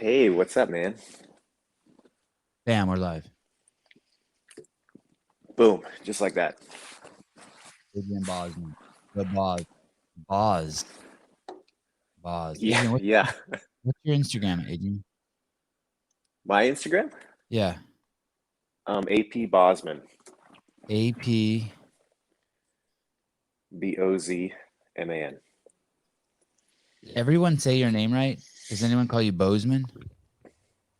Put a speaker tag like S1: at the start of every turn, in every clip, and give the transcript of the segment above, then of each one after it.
S1: Hey, what's up, man?
S2: Bam, we're live.
S1: Boom, just like that.
S2: Adrian Bozman. The Boz. Boz. Boz.
S1: Yeah,
S2: Adrian,
S1: yeah.
S2: what's your Instagram, Adrian?
S1: My Instagram,
S2: Yeah.
S1: AP Bozman,
S2: AP.
S1: Bozman.
S2: Everyone say your name right? Does anyone call you Bozman?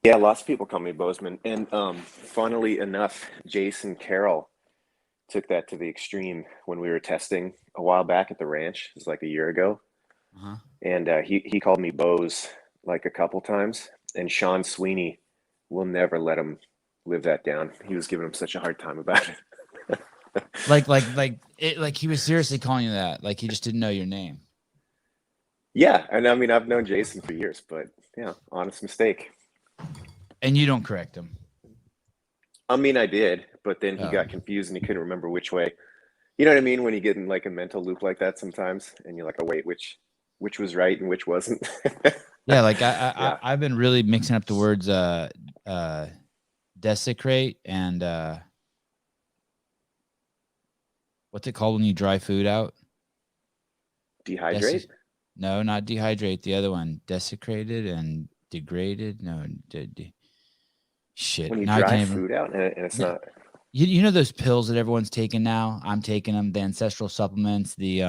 S1: Yeah, lots of people call me Bozman, and funnily enough, Jason Carroll took that to the extreme when we were testing a while back at the ranch. It was like a year ago,
S2: Uh-huh.
S1: and he called me Boz like a couple times, and Sean Sweeney will never let him live that down. He was giving him such a hard time about it.
S2: Like he was seriously calling you that. Like he just didn't know your name.
S1: Yeah, and I mean I've known Jason for years, but yeah, honest mistake.
S2: And you don't correct him.
S1: I mean I did, but then he
S2: Oh.
S1: got confused and he couldn't remember which way. You know what I mean? When you get in like a mental loop like that sometimes, and you're like, oh wait, which was right and which wasn't.
S2: Yeah, like
S1: Yeah.
S2: I've been really mixing up the words desecrate and what's it called when you dry food out?
S1: Dehydrate?
S2: No, not dehydrate. The other one, desecrated and degraded. No, shit.
S1: When you
S2: Now I
S1: dry
S2: can't even.
S1: food out and it's not.
S2: You know those pills that everyone's taking now? I'm taking them. The ancestral supplements, the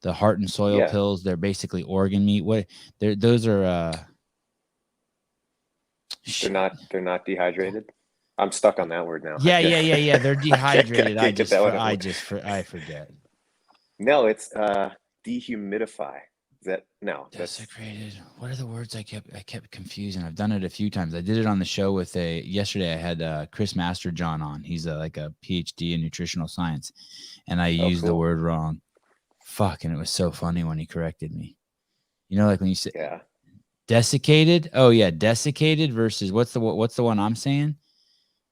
S2: heart and soil
S1: Yeah,
S2: pills. They're basically organ meat. What? Those are shit.
S1: they're not dehydrated. I'm stuck on that word now. I
S2: Yeah. They're
S1: I
S2: dehydrated.
S1: can't get that one out of the way.
S2: I forget.
S1: No, it's dehumidify. Is that no? That's
S2: Desecrated. What are the words I kept confusing? I've done it a few times. I did it on the show with yesterday. I had Chris Masterjohn on. He's like a PhD in nutritional science, and I
S1: oh
S2: used the
S1: cool.
S2: word wrong. Fuck, and it was so funny when he corrected me. You know, like when you say
S1: Yeah.
S2: desiccated. Oh yeah, desiccated versus what's the one I'm saying?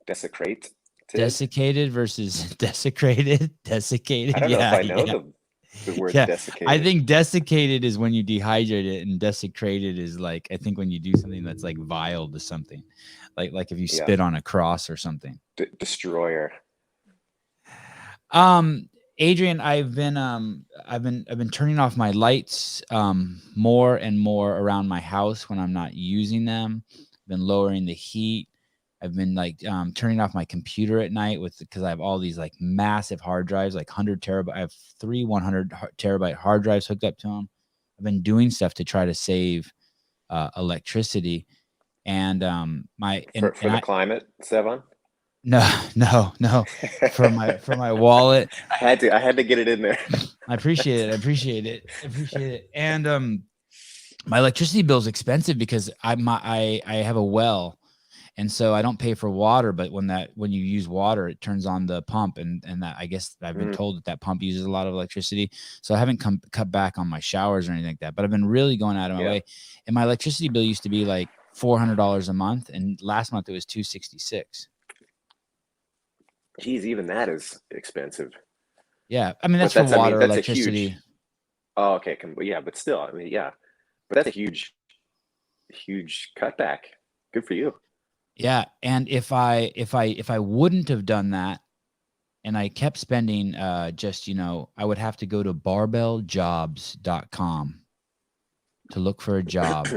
S1: Desecrate.
S2: Desiccated versus desecrated.
S1: I
S2: Desiccated.
S1: don't know if
S2: Yeah,
S1: I know
S2: yeah.
S1: the word
S2: Yeah, I
S1: desiccated.
S2: think desiccated is when you dehydrate it, and desecrated is like I think when you do something that's like vile to something, like if you
S1: Yeah.
S2: spit on a cross or something.
S1: Destroyer.
S2: Adrian, I've been turning off my lights more and more around my house when I'm not using them. I've been lowering the heat. I've been like turning off my computer at night because I have all these like massive hard drives, like 100 terabyte. I have 100 terabyte hard drives hooked up to them. I've been doing stuff to try to save electricity, and my and
S1: For
S2: and
S1: the
S2: I
S1: climate, Sevan.
S2: no for my wallet.
S1: I had to get it in there.
S2: I appreciate it. And my electricity bill is expensive because I have a well, and so I don't pay for water. But when you use water, it turns on the pump, and that I guess I've been
S1: Mm,
S2: told that pump uses a lot of electricity. So I haven't cut back on my showers or anything like that. But I've been really going out of my
S1: yeah.
S2: way. And my electricity bill used to be like $400 a month, and last month it was $266.
S1: Geez, even that is expensive.
S2: Yeah, I mean
S1: But
S2: that's for
S1: I mean,
S2: water,
S1: that's a huge.
S2: electricity.
S1: Oh, okay. Yeah, but still, I mean, yeah. But that's a huge cutback. Good for you.
S2: Yeah, and if I wouldn't have done that, and I kept spending just, I would have to go to barbelljobs.com to look for a job,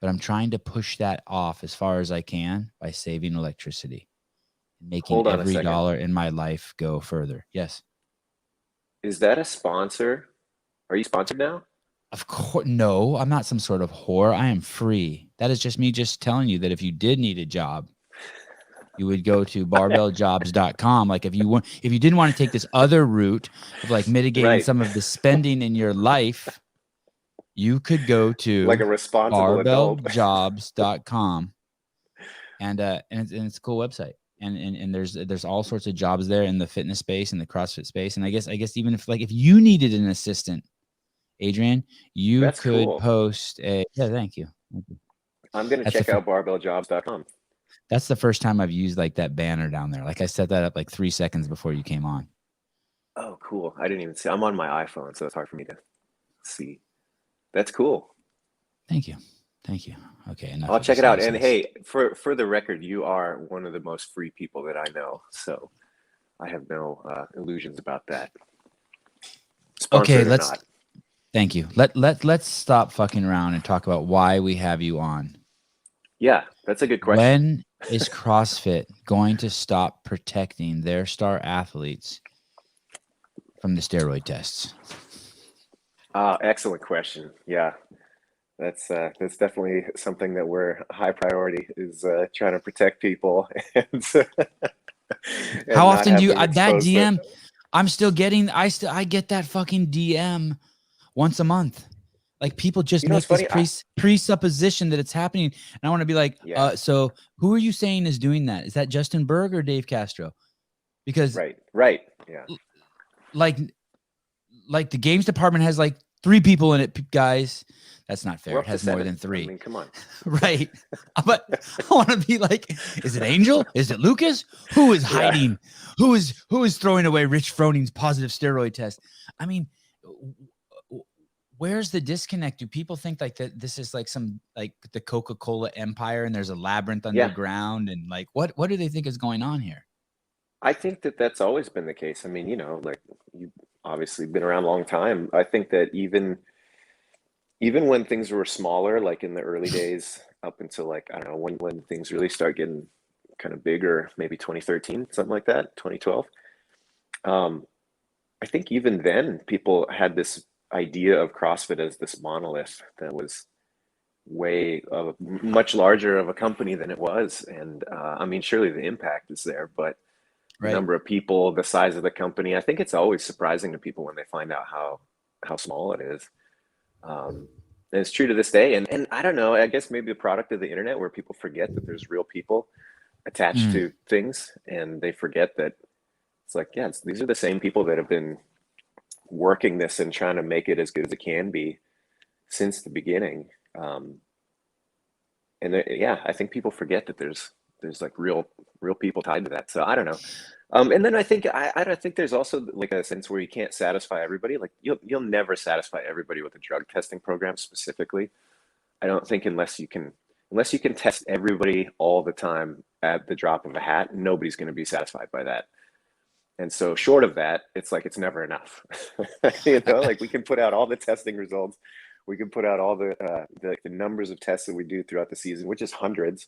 S2: but I'm trying to push that off as far as I can by saving electricity and making
S1: Hold on a
S2: every
S1: second.
S2: dollar in my life go further. Yes.
S1: Is that a sponsor? Are you sponsored now?
S2: Of course, no, I'm not some sort of whore. I am free. That is just me just telling you that if you did need a job, you would go to barbelljobs.com. Like if you didn't want to take this other route of like mitigating
S1: Right.
S2: some of the spending in your life, you could go
S1: Like
S2: to
S1: a responsible adult.
S2: barbelljobs.com, and it's a cool website. And there's all sorts of jobs there in the fitness space and the CrossFit space. And I guess even if you needed an assistant, Adrian, you
S1: That's
S2: could
S1: cool.
S2: post a yeah, thank you.
S1: I'm gonna
S2: That's the
S1: check out barbelljobs.com.
S2: that's the first time I've used like that banner down there. Like I set that up like 3 seconds before you came on.
S1: Oh, cool. I didn't even see. I'm on my iPhone, so it's hard for me to see. That's cool.
S2: Thank you. Thank you. Okay, enough
S1: I'll
S2: of
S1: check
S2: this
S1: it out. And
S2: nonsense.
S1: hey, for the record, you are one of the most free people that I know. So I have no illusions about that.
S2: Okay,
S1: Sponsored or not.
S2: thank you. Let's stop fucking around and talk about why we have you on.
S1: Yeah, that's a good question.
S2: When is CrossFit going to stop protecting their star athletes from the steroid tests?
S1: Excellent question. Yeah, that's definitely something that we're high priority is trying to protect people and
S2: How
S1: and not
S2: often do
S1: have
S2: you
S1: them
S2: that
S1: exposed to it.
S2: DM? I get that fucking DM once a month. Like people just
S1: You know, it's
S2: make this
S1: funny.
S2: presupposition that it's happening, and I want to be like,
S1: Yeah,
S2: so who are you saying is doing that? Is that Justin Berg or Dave Castro? Because
S1: right. Yeah,
S2: like the games department has like 3 people in it, guys. That's not fair.
S1: we're
S2: It
S1: up to
S2: has more
S1: 7.
S2: than
S1: I
S2: 3.
S1: mean, come on.
S2: Right. But I want to be like, is it Angel? Is it Lucas? Who is
S1: Yeah.
S2: hiding? Who is throwing away Rich Froning's positive steroid test? I mean, where's the disconnect? Do people think like that this is like some like the Coca-Cola empire and there's a labyrinth
S1: Yeah,
S2: underground, and like what do they think is going on here?
S1: I think that that's always been the case. I mean, like you've obviously been around a long time. I think that even when things were smaller, like in the early days, up until like I don't know when things really start getting kind of bigger, maybe 2013, something like that, 2012. Um, I think even then people had this idea of CrossFit as this monolith that was way much larger of a company than it was, and I mean, surely the impact is there, but the
S2: Right.
S1: number of people, the size of the company, I think it's always surprising to people when they find out how small it is. Um, and it's true to this day. And I don't know, I guess maybe a product of the internet where people forget that there's real people attached
S2: Mm.
S1: to things, and they forget that it's like, yeah, these are the same people that have been working this and trying to make it as good as it can be since the beginning. Um, and yeah, I think people forget that there's like real people tied to that. So I don't know. And then I don't think there's also like a sense where you can't satisfy everybody. Like you'll never satisfy everybody with a drug testing program specifically. I don't think unless you can test everybody all the time at the drop of a hat, nobody's going to be satisfied by that. And so short of that, it's like it's never enough. Like we can put out all the testing results, we can put out all the numbers of tests that we do throughout the season, which is hundreds.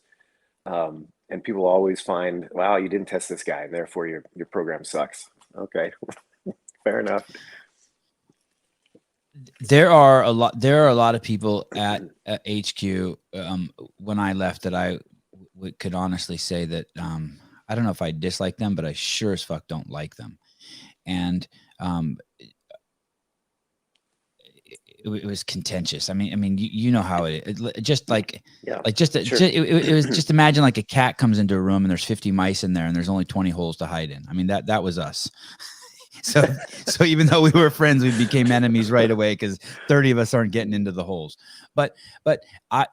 S1: And people always find, wow, you didn't test this guy, and therefore your program sucks. Okay, fair enough.
S2: There are a lot of people at HQ when I left that I could honestly say that I don't know if I dislike them, but I sure as fuck don't like them. And it was contentious. I mean, you know how it just like
S1: Yeah, sure.
S2: it was just imagine like a cat comes into a room and there's 50 mice in there and there's only 20 holes to hide in. I mean, that was us. So even though we were friends, we became enemies right away because 30 of us aren't getting into the holes. But I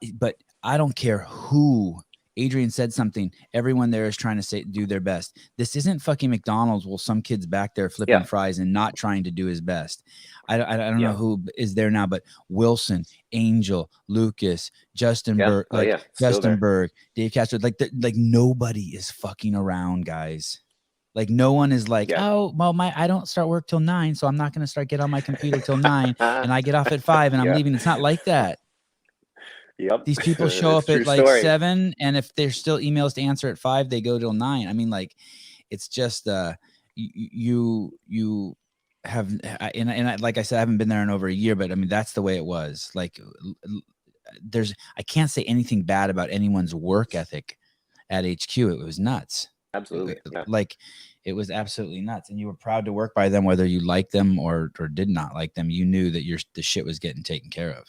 S2: don't care who. Adrian said something. Everyone there is trying to do their best. This isn't fucking McDonald's. Well, some kid's back there flipping
S1: Yeah,
S2: fries and not trying to do his best. I don't know
S1: yeah,
S2: who is there now, but Wilson, Angel, Lucas, Justin
S1: yeah.
S2: Berg,
S1: Oh yeah, still there.
S2: Dave Castro, like nobody is fucking around, guys. Like no one is like,
S1: Yeah.
S2: oh, well, I don't start work till 9, so I'm not going to get on my computer till 9, and I get off at 5 and I'm
S1: Yeah.
S2: leaving. It's not like that.
S1: Yep.
S2: These people show
S1: It's
S2: up
S1: a true
S2: at like
S1: story.
S2: 7, and if there's still emails to answer at 5, they go till 9. I mean, like, it's just you have and like I said, I haven't been there in over a year, but I mean that's the way it was. Like, I can't say anything bad about anyone's work ethic at HQ. It was nuts.
S1: Absolutely. Yeah.
S2: Like it was absolutely nuts, and you were proud to work by them, whether you liked them or did not like them. You knew that the shit was getting taken care of.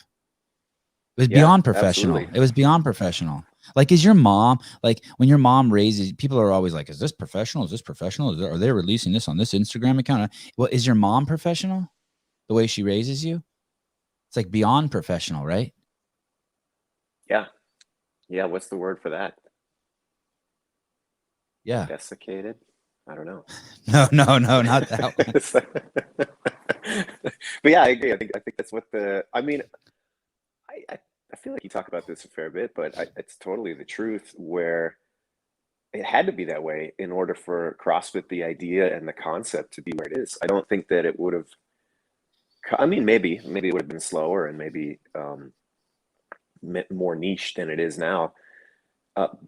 S2: It was
S1: Yeah,
S2: beyond professional.
S1: absolutely.
S2: It was beyond professional. Like, is your mom, like when your mom raises, people are always like, is this professional? Is this professional? Are they releasing this on this Instagram account? Well, is your mom professional? The way she raises you? It's like beyond professional, right?
S1: Yeah. Yeah. What's the word for that?
S2: Yeah.
S1: Desiccated? I don't know.
S2: No, not that one.
S1: But yeah, I agree. I think that's what I mean, I feel like you talk about this a fair bit, but it's totally the truth where it had to be that way in order for CrossFit, the idea and the concept, to be where it is. I don't think that it would have, I mean, maybe it would have been slower and maybe more niche than it is now.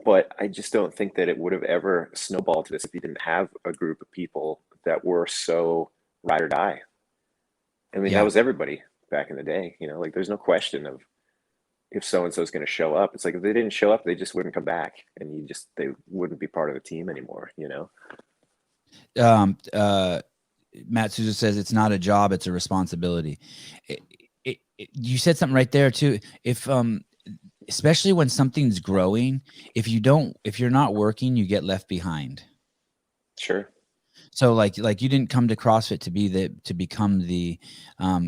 S1: But I just don't think that it would have ever snowballed to this if you didn't have a group of people that were so ride or die. I mean, that
S2: Yeah.
S1: was everybody back in the day, you know, like there's no question of if so-and-so is going to show up. It's like if they didn't show up, they just wouldn't come back and they wouldn't be part of the team anymore, you know?
S2: Um, uh, Matt Souza says it's not a job, it's a responsibility. You said something right there too. If especially when something's growing, if you're not working, you get left behind.
S1: Sure.
S2: So like you didn't come to CrossFit to become the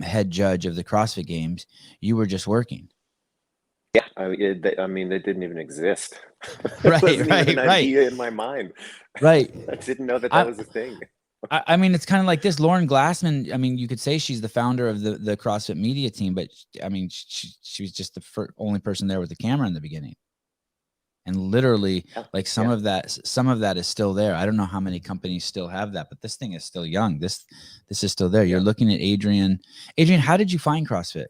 S2: head judge of the CrossFit Games. You were just working.
S1: Yeah, I mean, they didn't even exist. It
S2: Right,
S1: wasn't even an
S2: right.
S1: idea in my mind.
S2: Right.
S1: I didn't know that
S2: I,
S1: was a thing.
S2: I mean, it's kind of like this. Lauren Glassman, I mean, you could say she's the founder of the CrossFit media team, but I mean, she was just the only person there with the camera in the beginning. And literally,
S1: Yeah,
S2: like some of that is still there. I don't know how many companies still have that, but this thing is still young. This is still there. You're looking at Adrian. Adrian, how did you find CrossFit?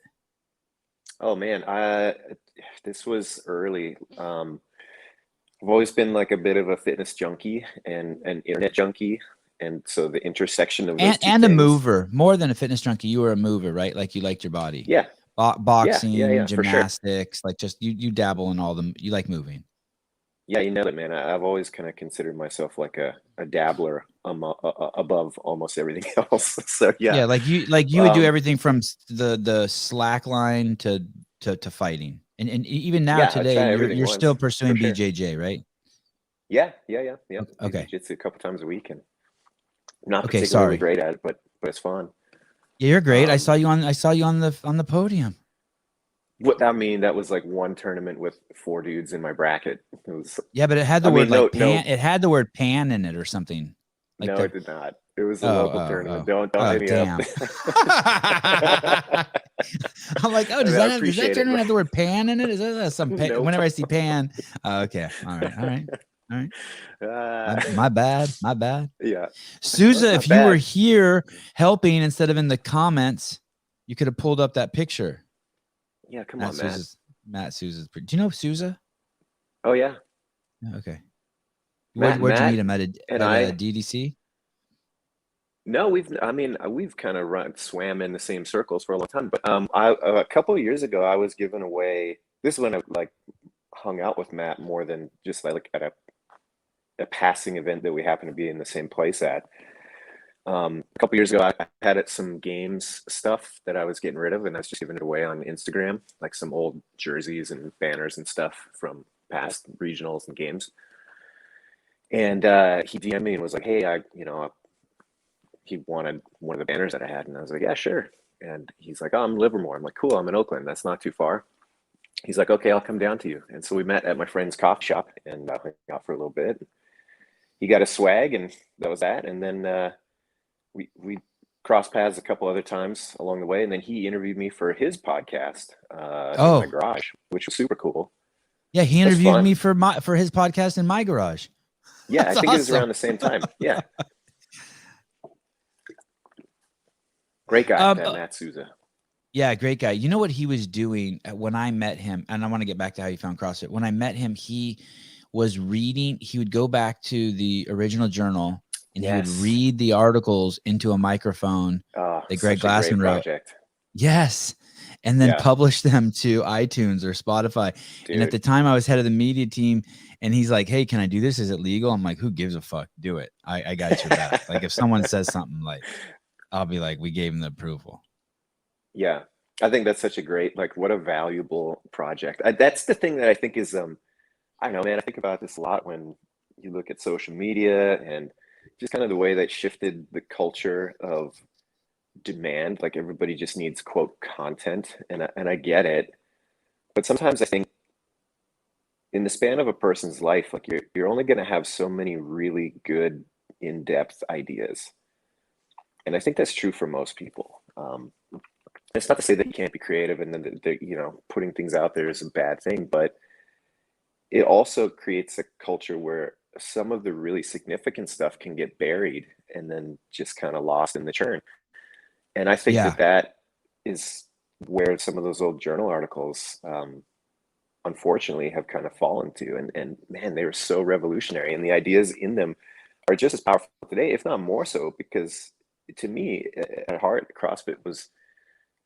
S1: Oh man, this was early. I've always been like a bit of a fitness junkie and an internet junkie. And so the intersection of those two
S2: And a
S1: things.
S2: mover, more than a fitness junkie. You were a mover, right? Like you liked your body.
S1: Yeah.
S2: Boxing,
S1: Yeah, for sure.
S2: gymnastics, like just you dabble in all them. You like moving.
S1: Yeah, you know that, man. I've always kind of considered myself like a dabbler above almost everything else. So yeah.
S2: Like you would do everything from the slack line to fighting. And even now
S1: yeah, I try
S2: today,
S1: everything
S2: you're still
S1: once,
S2: pursuing
S1: for sure.
S2: BJJ, right?
S1: Yeah. Do
S2: Okay.
S1: jiu-jitsu a couple times a week, and I'm not
S2: Okay,
S1: particularly
S2: sorry.
S1: great at it, but it's fun.
S2: Yeah, you're great. I
S1: Um,
S2: saw you on the podium.
S1: what I mean, that was like one tournament with 4 dudes in my bracket. It was,
S2: Yeah, but it had the
S1: I
S2: word
S1: mean,
S2: like pan.
S1: no,
S2: It had the word pan in it or something. Like
S1: no,
S2: the
S1: it did not. It was a
S2: oh
S1: local
S2: oh
S1: tournament.
S2: oh
S1: Don't
S2: oh
S1: hit me up.
S2: damn. I'm like, oh,
S1: I mean, I
S2: does that
S1: appreciate it,
S2: tournament
S1: but
S2: have the word pan in it? Is that some
S1: nope.
S2: whenever I see pan? Okay, all right.
S1: Uh,
S2: My bad.
S1: yeah, well,
S2: Souza,
S1: it's not
S2: if you were
S1: bad.
S2: here helping instead of in the comments, you could have pulled up that picture.
S1: Yeah, come on, Matt.
S2: Matt Souza's. Do you know Souza?
S1: Oh yeah,
S2: Okay. Where'd you meet
S1: Matt
S2: him
S1: and
S2: at a
S1: I.
S2: DDC?
S1: No, we've kind of swam in the same circles for a long time. But a couple of years ago, I was given away. This is when I like hung out with Matt more than just like at a passing event that we happened to be in the same place at. A couple years ago, I had some games stuff that I was getting rid of, and I was just giving it away on Instagram, like some old jerseys and banners and stuff from past regionals and games. And he DM'd me and was like, "Hey, he wanted one of the banners that I had," and I was like, "Yeah, sure." And he's like, "Oh, I'm in Livermore." I'm like, "Cool, I'm in Oakland. That's not too far." He's like, "Okay, I'll come down to you." And so we met at my friend's coffee shop and hung out for a little bit. He got a swag, and that was that. And then we crossed paths a couple other times along the way, and then he interviewed me for his podcast in my
S2: Oh,
S1: garage, which was super cool.
S2: yeah, he
S1: It was
S2: interviewed
S1: fun.
S2: me for his podcast in my garage.
S1: Yeah, I
S2: That's
S1: think it was
S2: awesome.
S1: around the same time. Yeah. Great guy, that Matt Souza.
S2: Yeah, great guy. You know what he was doing when I met him, and I want to get back to how you found CrossFit. When I met him, he was reading. He would go back to the original journal and he would read the articles into a microphone that Greg
S1: Such a great
S2: Glassman wrote.
S1: project.
S2: Yes. And then publish them to iTunes or Spotify.
S1: Dude.
S2: And at the time I was head of the media team and he's like, "Hey, can I do this? Is it legal?" I'm like, "Who gives a fuck? Do it. I got your back." Like if someone says something, like I'll be like, "We gave him the approval."
S1: Yeah. I think that's such a great, like, what a valuable project. That's the thing that I think is, I don't know, man, I think about this a lot when you look at social media and just kind of the way that shifted the culture of demand. Like everybody just needs quote content, and I get it, but sometimes I think in the span of a person's life, like you're only going to have so many really good in-depth ideas, and I think that's true for most people. It's not to say that you can't be creative and then you know, putting things out there is a bad thing, but it also creates a culture where some of the really significant stuff can get buried and then just kind of lost in the churn. And I think
S2: Yeah.
S1: that that is where some of those old journal articles, unfortunately, have kind of fallen to. And man, they were so revolutionary, and the ideas in them are just as powerful today, if not more so, because to me, at heart, CrossFit was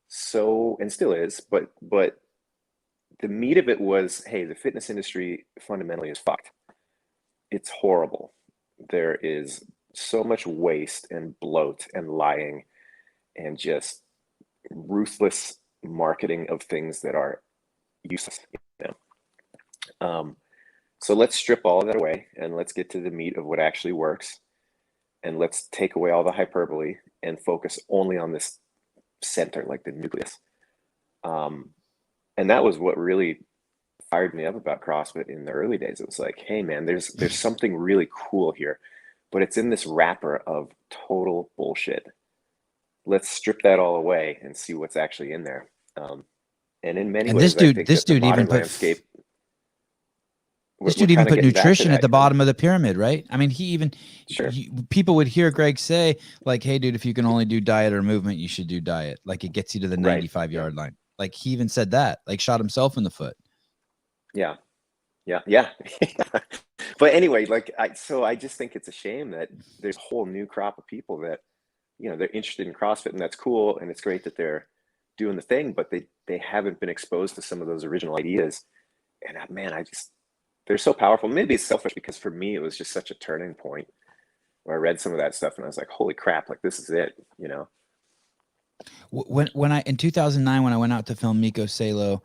S1: so, and still is, but the meat of it was, hey, the fitness industry fundamentally is fucked. It's horrible. There is so much waste and bloat and lying and just ruthless marketing of things that are useless. You know? So let's strip all of that away and let's get to the meat of what actually works. And let's take away all the hyperbole and focus only on this center, like the nucleus. And that was what really fired me up about CrossFit in the early days. It was like, hey man, there's something really cool here, but it's in this wrapper of total bullshit. Let's strip that all away and see what's actually in there. And in many
S2: And
S1: ways, I think
S2: this
S1: that the
S2: dude even
S1: modern
S2: put
S1: landscape,
S2: this
S1: we're
S2: dude even
S1: kind of
S2: put
S1: getting back to
S2: nutrition at
S1: that,
S2: the
S1: you know?
S2: bottom of the pyramid, right? I mean, he even
S1: Sure.
S2: people would hear Greg say like, "Hey, dude, if you can only do diet or movement, you should do diet. Like it gets you to the
S1: Right.
S2: 95-yard line." Like he even said that, like shot himself in the foot.
S1: Yeah. Yeah. But anyway, like I just think it's a shame that there's a whole new crop of people that, you know, they're interested in CrossFit, and that's cool, and it's great that they're doing the thing, but they haven't been exposed to some of those original ideas. And man, they're so powerful. Maybe it's selfish because for me it was just such a turning point where I read some of that stuff and I was like, holy crap, like this is it, you know?
S2: When I in 2009 when I went out to film Miko Salo,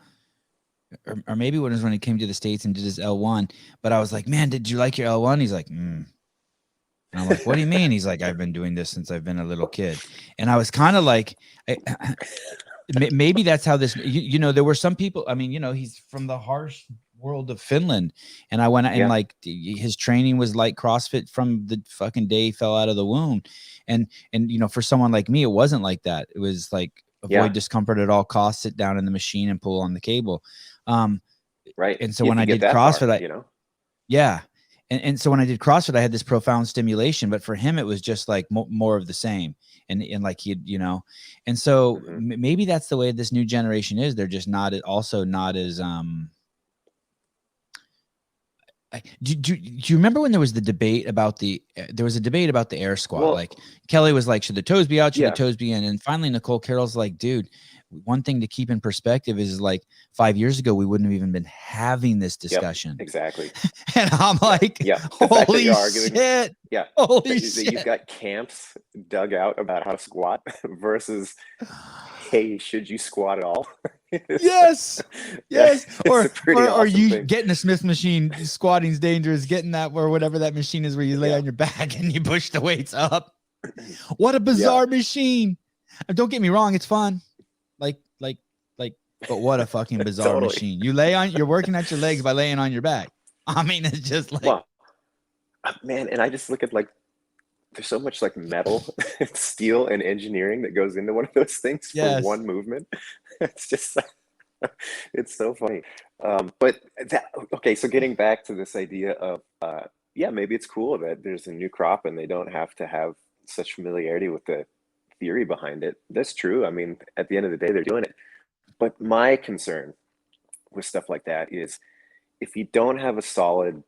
S2: or maybe it was when he came to the States and did his L1, but I was like, "Man, did you like your L1?" He's like, And I'm like, "What do you mean?" He's like, "I've been doing this since I've been a little kid." And I was kind of like, maybe that's how this, you know, there were some people, I mean, you know, he's from the harsh world of Finland. And I went and
S1: Yeah.
S2: like his training was like CrossFit from the fucking day he fell out of the womb. And, you know, for someone like me, it wasn't like that. It was like avoid discomfort at all costs, sit down in the machine and pull on the cable.
S1: Right.
S2: And so
S1: You have
S2: when
S1: to
S2: I
S1: get
S2: did
S1: that
S2: CrossFit,
S1: far, you know?
S2: yeah. And so when I did CrossFit, I had this profound stimulation, but for him, it was just like more of the same. And like he'd, you know, and so maybe that's the way this new generation is. They're just also not as, do you remember when there was the debate about there was a debate about the air squat?
S1: Well,
S2: Like Kelly was like, should the toes be out? Should the
S1: yeah.
S2: toes be in? And finally, Nicole Carroll's like, dude, one thing to keep in perspective is like 5 years ago, we wouldn't have even been having this discussion.
S1: Exactly.
S2: And I'm like,
S1: Yeah. The fact that
S2: holy
S1: you're arguing,
S2: shit.
S1: yeah,
S2: Holy
S1: that
S2: shit.
S1: you've got camps dug out about how to squat versus, hey, should you squat at all?
S2: Yes. Yes.
S1: It's a pretty
S2: or
S1: awesome
S2: you
S1: thing.
S2: getting a Smith machine, squatting's dangerous, getting that or whatever that machine is where you lay on your back and you push the weights up. What a bizarre machine. Don't get me wrong, it's fun. But what a fucking bizarre
S1: Totally.
S2: machine. You're working at your legs by laying on your back. I mean, it's just like,
S1: Well, man, and I just look at like there's so much like metal, steel, and engineering that goes into one of those things for one movement. It's just it's so funny. But okay, so getting back to this idea of yeah, maybe it's cool that there's a new crop and they don't have to have such familiarity with the theory behind it. That's true. I mean, at the end of the day, they're doing it. But my concern with stuff like that is if you don't have a solid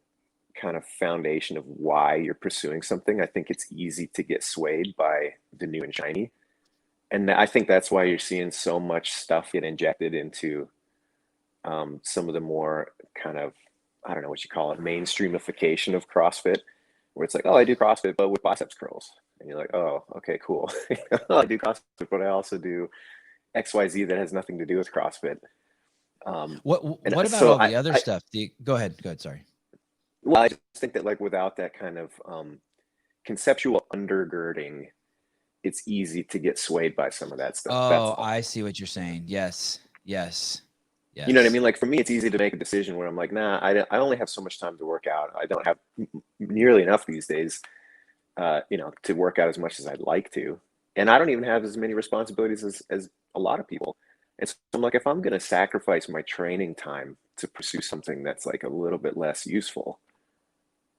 S1: kind of foundation of why you're pursuing something, I think it's easy to get swayed by the new and shiny. And I think that's why you're seeing so much stuff get injected into some of the more kind of, I don't know what you call it, mainstreamification of CrossFit, where it's like, oh, I do CrossFit, but with biceps curls. And you're like, oh, okay, cool. I do CrossFit, but I also do XYZ that has nothing to do with CrossFit.
S2: what about so all the other stuff? Go ahead. Sorry.
S1: Well, I just think that like without that kind of conceptual undergirding, it's easy to get swayed by some of that stuff.
S2: Oh, I see what you're saying. Yes.
S1: You know what I mean? Like for me, it's easy to make a decision where I'm like, nah, I only have so much time to work out. I don't have nearly enough these days, you know, to work out as much as I'd like to. And I don't even have as many responsibilities as a lot of people. And so I'm like, if I'm going to sacrifice my training time to pursue something that's like a little bit less useful,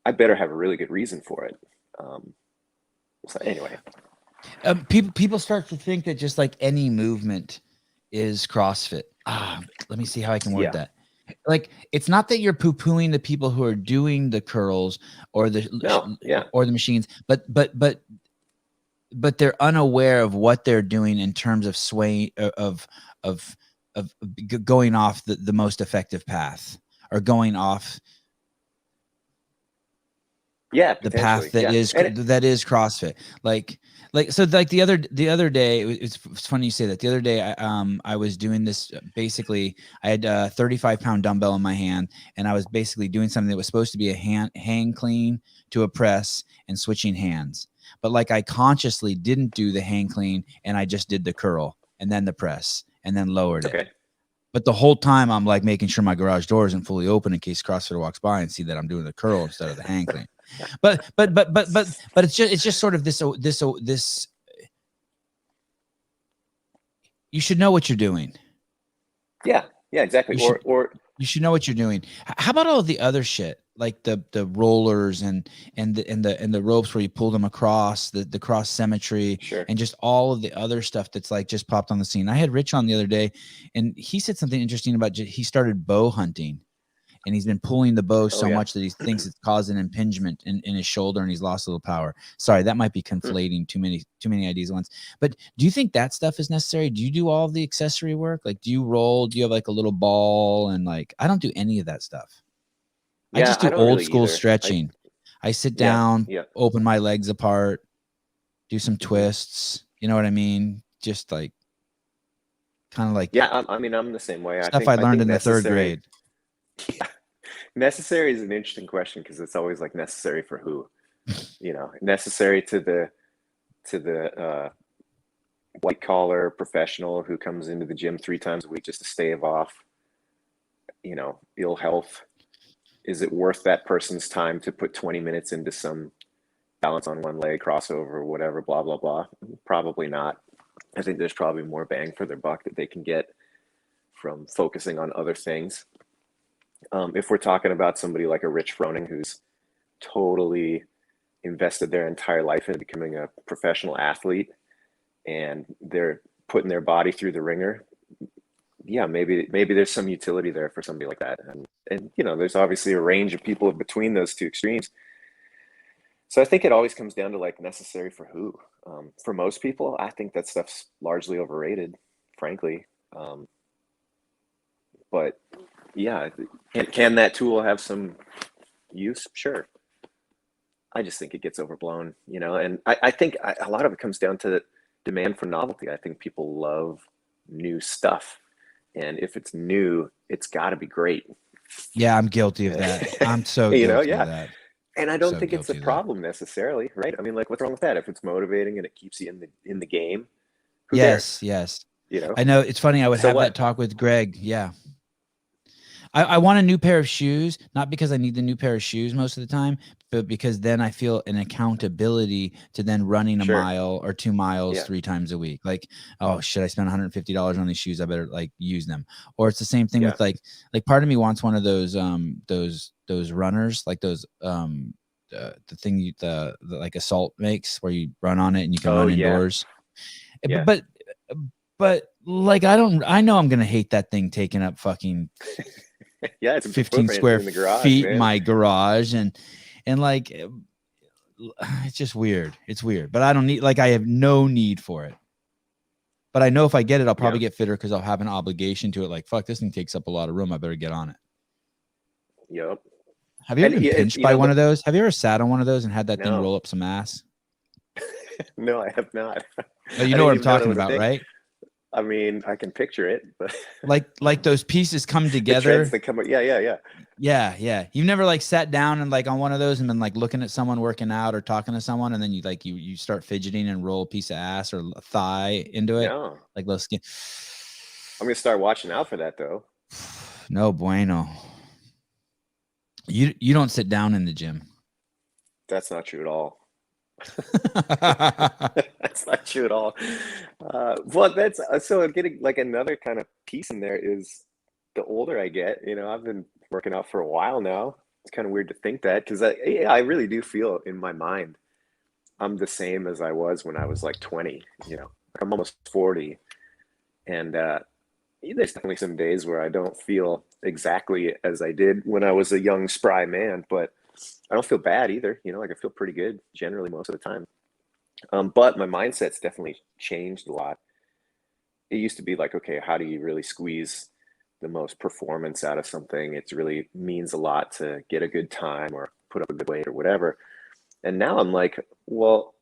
S1: I better have a really good reason for it. So anyway,
S2: People start to think that just like any movement is CrossFit. Let me see how I can word
S1: yeah,
S2: that. Like, it's not that you're poo-pooing the people who are doing the curls or the
S1: no, yeah,
S2: machines, but they're unaware of what they're doing in terms of sway of going off the most effective path, or going off
S1: yeah,
S2: the path
S1: potentially, yeah,
S2: that is CrossFit. So like the other day, it's funny you say that. The other day, I was doing this. Basically, I had a 35-pound dumbbell in my hand, and I was basically doing something that was supposed to be a hang clean to a press and switching hands. But like, I consciously didn't do the hang clean, and I just did the curl and then the press and then lowered it.
S1: okay,
S2: But the whole time, I'm like making sure my garage door isn't fully open in case CrossFitter walks by and see that I'm doing the curl instead of the hang clean. But it's just sort of this. You should know what you're doing.
S1: yeah, exactly. Or
S2: you should know what you're doing. How about all the other shit, like the rollers and the ropes where you pull them across, the cross symmetry,
S1: sure,
S2: and just all of the other stuff that's like just popped on the scene. I had Rich on the other day, and he said something interesting about he started bow hunting. And he's been pulling the bow
S1: oh
S2: so
S1: yeah,
S2: much that he thinks it's caused an impingement in his shoulder, and he's lost a little power. Sorry, that might be conflating too many ideas at once. But do you think that stuff is necessary? Do you do all of the accessory work? Like, do you roll? Do you have like a little ball? And like, I don't do any of that stuff. I
S1: yeah.
S2: just
S1: I
S2: do
S1: don't
S2: old
S1: really
S2: school
S1: either.
S2: stretching. I sit
S1: Yeah,
S2: down,
S1: yeah,
S2: open my legs apart, do some
S1: hmm
S2: twists. You know what I mean? Just like, kind of like
S1: yeah. I mean, I'm the same way.
S2: stuff I
S1: I
S2: learned
S1: think
S2: in the third
S1: necessary.
S2: grade.
S1: Necessary is an interesting question because it's always like necessary for who, necessary to the white collar professional who comes into the gym 3 times a week just to stave off, ill health. Is it worth that person's time to put 20 minutes into some balance on one leg, crossover, whatever, blah, blah, blah? Probably not. I think there's probably more bang for their buck that they can get from focusing on other things. If we're talking about somebody like a Rich Froning who's totally invested their entire life in becoming a professional athlete and they're putting their body through the ringer, yeah, maybe there's some utility there for somebody like that. And there's obviously a range of people between those two extremes. So I think it always comes down to like necessary for who. For most people, I think that stuff's largely overrated, frankly. But yeah, can that tool have some use? Sure. I just think it gets overblown, and I think a lot of it comes down to the demand for novelty. I think people love new stuff. And if it's new, it's got to be great.
S2: Yeah, I'm guilty of that. I'm so guilty of
S1: Yeah.
S2: that.
S1: And I don't
S2: So
S1: think it's a
S2: guilty of that.
S1: problem necessarily, right? I mean, like, what's wrong with that? If it's motivating and it keeps you in the game, who cares?
S2: Yes. I know. It's funny. I would
S1: So
S2: have
S1: what?
S2: that talk with Greg. Yeah. I want a new pair of shoes, not because I need the new pair of shoes most of the time, but because then I feel an accountability to then running a
S1: Sure.
S2: mile or 2 miles
S1: Yeah.
S2: 3 times a week. Like, oh shit, I spent $150 on these shoes. I better like use them. Or it's the same thing
S1: Yeah.
S2: with like part of me wants one of those runners, like those the thing the like Assault makes where you run on it and you can run indoors.
S1: Yeah.
S2: But like, I know I'm gonna hate that thing taking up fucking
S1: Yeah, it's a
S2: 15 square
S1: in the garage,
S2: feet
S1: man.
S2: in my garage, and like, it's just weird. It's weird, but I don't need, like, I have no need for it. But I know if I get it, I'll probably get fitter because I'll have an obligation to it. Like, fuck, this thing takes up a lot of room. I better get on it.
S1: Yep.
S2: Have you ever been pinched by one of those? Have you ever sat on one of those and had that thing roll up some ass?
S1: No, I have not.
S2: Oh, you know what I'm talking about, right?
S1: I mean, I can picture it, but
S2: like those pieces come together.
S1: The treads that
S2: Yeah. You've never like sat down and like on one of those and been like looking at someone working out or talking to someone, and then you start fidgeting and roll a piece of ass or a thigh into it.
S1: No.
S2: Like little skin.
S1: I'm gonna start watching out for that though.
S2: No bueno. You don't sit down in the gym.
S1: That's not true at all. That's not true at all. Well, that's so getting like another kind of piece in there is the older I get, I've been working out for a while now. It's kind of weird to think that because I really do feel in my mind I'm the same as I was when I was like 20, I'm almost 40. And there's definitely some days where I don't feel exactly as I did when I was a young, spry man, but I don't feel bad either. Like I feel pretty good generally most of the time. But my mindset's definitely changed a lot. It used to be like, okay, how do you really squeeze the most performance out of something? It really means a lot to get a good time or put up a good weight or whatever. And now I'm like, well,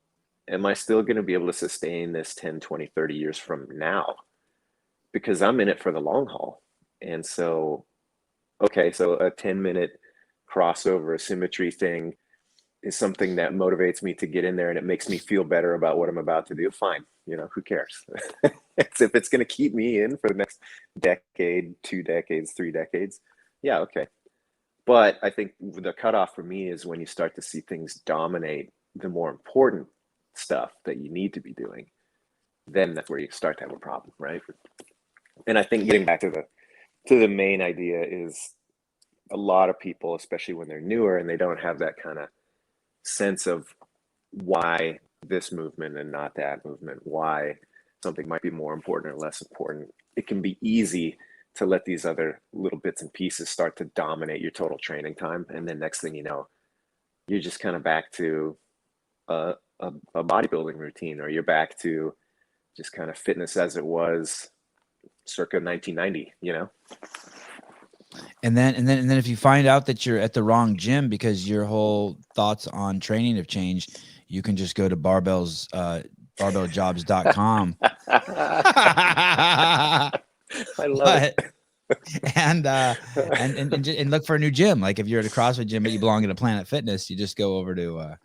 S1: am I still going to be able to sustain this 10, 20, 30 years from now? Because I'm in it for the long haul. And so, okay, so a 10-minute crossover symmetry thing is something that motivates me to get in there and it makes me feel better about what I'm about to do. Fine. Who cares? If it's going to keep me in for the next decade, 2 decades, 3 decades. Yeah. Okay. But I think the cutoff for me is when you start to see things dominate the more important stuff that you need to be doing, then that's where you start to have a problem. Right. And I think getting back to the main idea is a lot of people, especially when they're newer and they don't have that kind of sense of why this movement and not that movement, why something might be more important or less important. It can be easy to let these other little bits and pieces start to dominate your total training time. And then next thing you know, you're just kind of back to a bodybuilding routine, or you're back to just kind of fitness as it was circa 1990,
S2: And then if you find out that you're at the wrong gym because your whole thoughts on training have changed, you can just go to barbelljobs.com.
S1: I love it.
S2: And look for a new gym. Like if you're at a CrossFit gym but you belong to Planet Fitness, you just go over to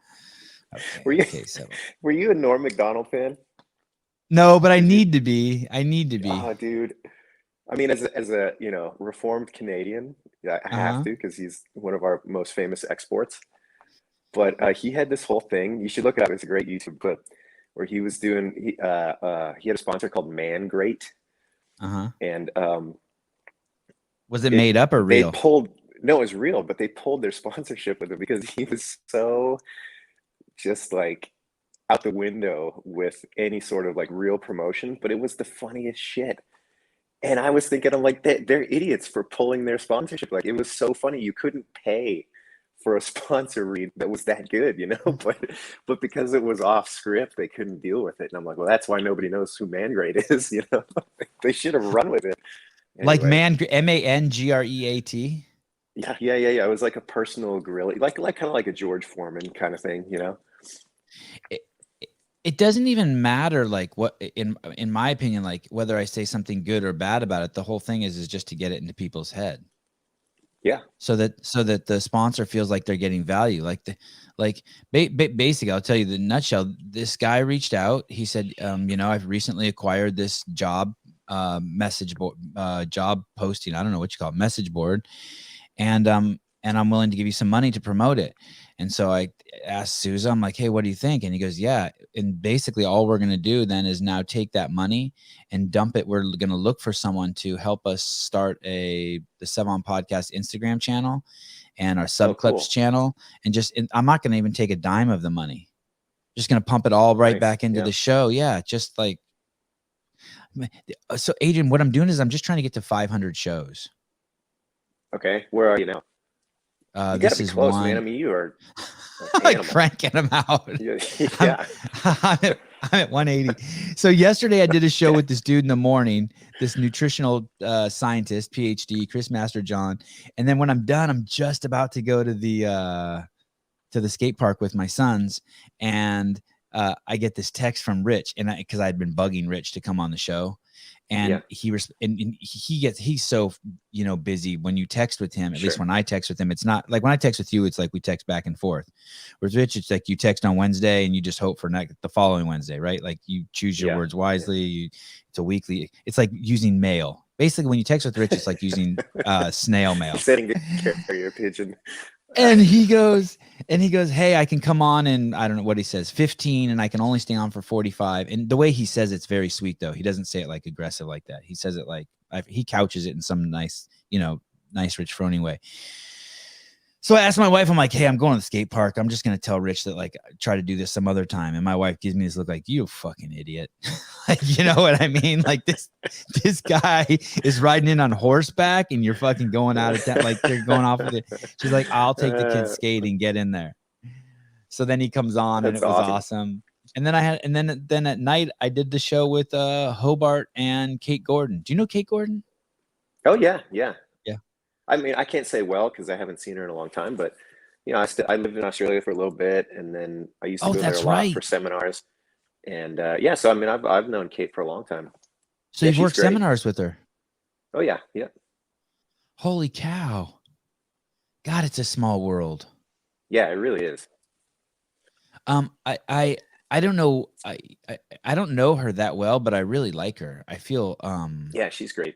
S1: Were you a Norm Macdonald fan?
S2: No, but I need to be.
S1: Oh, dude. I mean, as a reformed Canadian, I have to, because he's one of our most famous exports. But he had this whole thing. You should look it up. It's a great YouTube clip where he was doing. He had a sponsor called Man Great, and
S2: was it made up or real?
S1: No, it was real, but they pulled their sponsorship with it because he was so just like out the window with any sort of like real promotion. But it was the funniest shit. And I was thinking, I'm like, they're idiots for pulling their sponsorship. Like, it was so funny. You couldn't pay for a sponsor read that was that good, but because it was off script, they couldn't deal with it. And I'm like, well, that's why nobody knows who Mangrate is, They should have run with it. Anyway.
S2: Like Mangreat?
S1: Yeah. It was like a personal gorilla, like kind of like a George Foreman kind of thing,
S2: It doesn't even matter, like what, in my opinion, like whether I say something good or bad about it. The whole thing is just to get it into people's head.
S1: Yeah.
S2: So that the sponsor feels like they're getting value. Basically, I'll tell you the nutshell. This guy reached out. He said, I've recently acquired this job message board, job posting. I don't know what you call it, message board, and I'm willing to give you some money to promote it. And so I asked Souza, I'm like, hey, what do you think? And he goes, yeah. And basically all we're going to do then is now take that money and dump it. We're going to look for someone to help us start the Sevan Podcast Instagram channel and our Subclips channel. And I'm not going to even take a dime of the money. Just going to pump it all right back into the show. Yeah. Just like, so Adrian, what I'm doing is I'm just trying to get to 500 shows.
S1: Okay. Where are you now? You gotta be close, man. I mean, you are
S2: like cranking them out.
S1: Yeah.
S2: I'm at 180. So yesterday I did a show with this dude in the morning, this nutritional scientist, PhD, Chris Masterjohn. And then when I'm done, I'm just about to go to the skate park with my sons. And I get this text from Rich, and because I'd been bugging Rich to come on the show. And he's so, busy when you text with him, at least when I text with him, it's not like when I text with you, it's like we text back and forth. Whereas Rich, it's like you text on Wednesday and you just hope for the following Wednesday, right? Like you choose your words wisely. It's a weekly, it's like using mail. Basically, when you text with Rich, it's like using snail mail.
S1: Sending a carrier pigeon.
S2: And he goes, hey, I can come on, and I don't know what he says, 15, and I can only stay on for 45. And the way he says it's very sweet, though. He doesn't say it like aggressive like that. He says it like he couches it in some nice, nice Rich Froning way. So I asked my wife, I'm like, hey, I'm going to the skate park. I'm just going to tell Rich that, like, try to do this some other time. And my wife gives me this look like, you fucking idiot. Like, you know what I mean? Like, this guy is riding in on horseback and you're fucking going out of town. Like, you're going off with it. She's like, I'll take the kids skating, get in there. So then he comes on and it was awesome. And then then at night I did the show with Hobart and Kate Gordon. Do you know Kate Gordon?
S1: Oh yeah.
S2: Yeah.
S1: I mean, I can't say well because I haven't seen her in a long time, but I lived in Australia for a little bit, and then I used to go there a lot for seminars. And so I mean, I've known Kate for a long time.
S2: So you've worked seminars with her?
S1: Oh yeah.
S2: Holy cow! God, it's a small world.
S1: Yeah, it really is.
S2: I don't know. I don't know her that well, but I really like her. I feel
S1: yeah, she's great.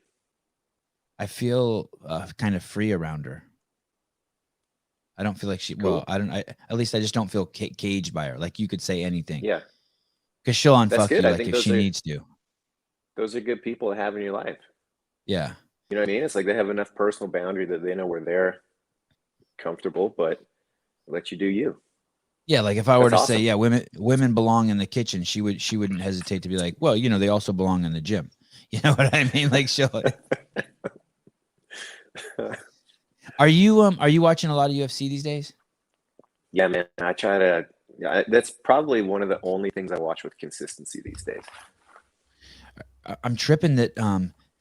S2: I feel kind of free around her. I don't feel like
S1: Cool.
S2: At least I just don't feel caged by her. Like you could say anything.
S1: Yeah.
S2: Because she'll unfuck you like if she needs to.
S1: Those are good people to have in your life.
S2: Yeah.
S1: You know what I mean? It's like they have enough personal boundary that they know where they're comfortable, but let you do you.
S2: Yeah, like if I were to say, yeah, women belong in the kitchen, she wouldn't hesitate to be like, well, they also belong in the gym. You know what I mean? Like she'll. Are you watching a lot of UFC these days?
S1: Yeah, man. I try to. Yeah, that's probably one of the only things I watch with consistency these days.
S2: I'm tripping that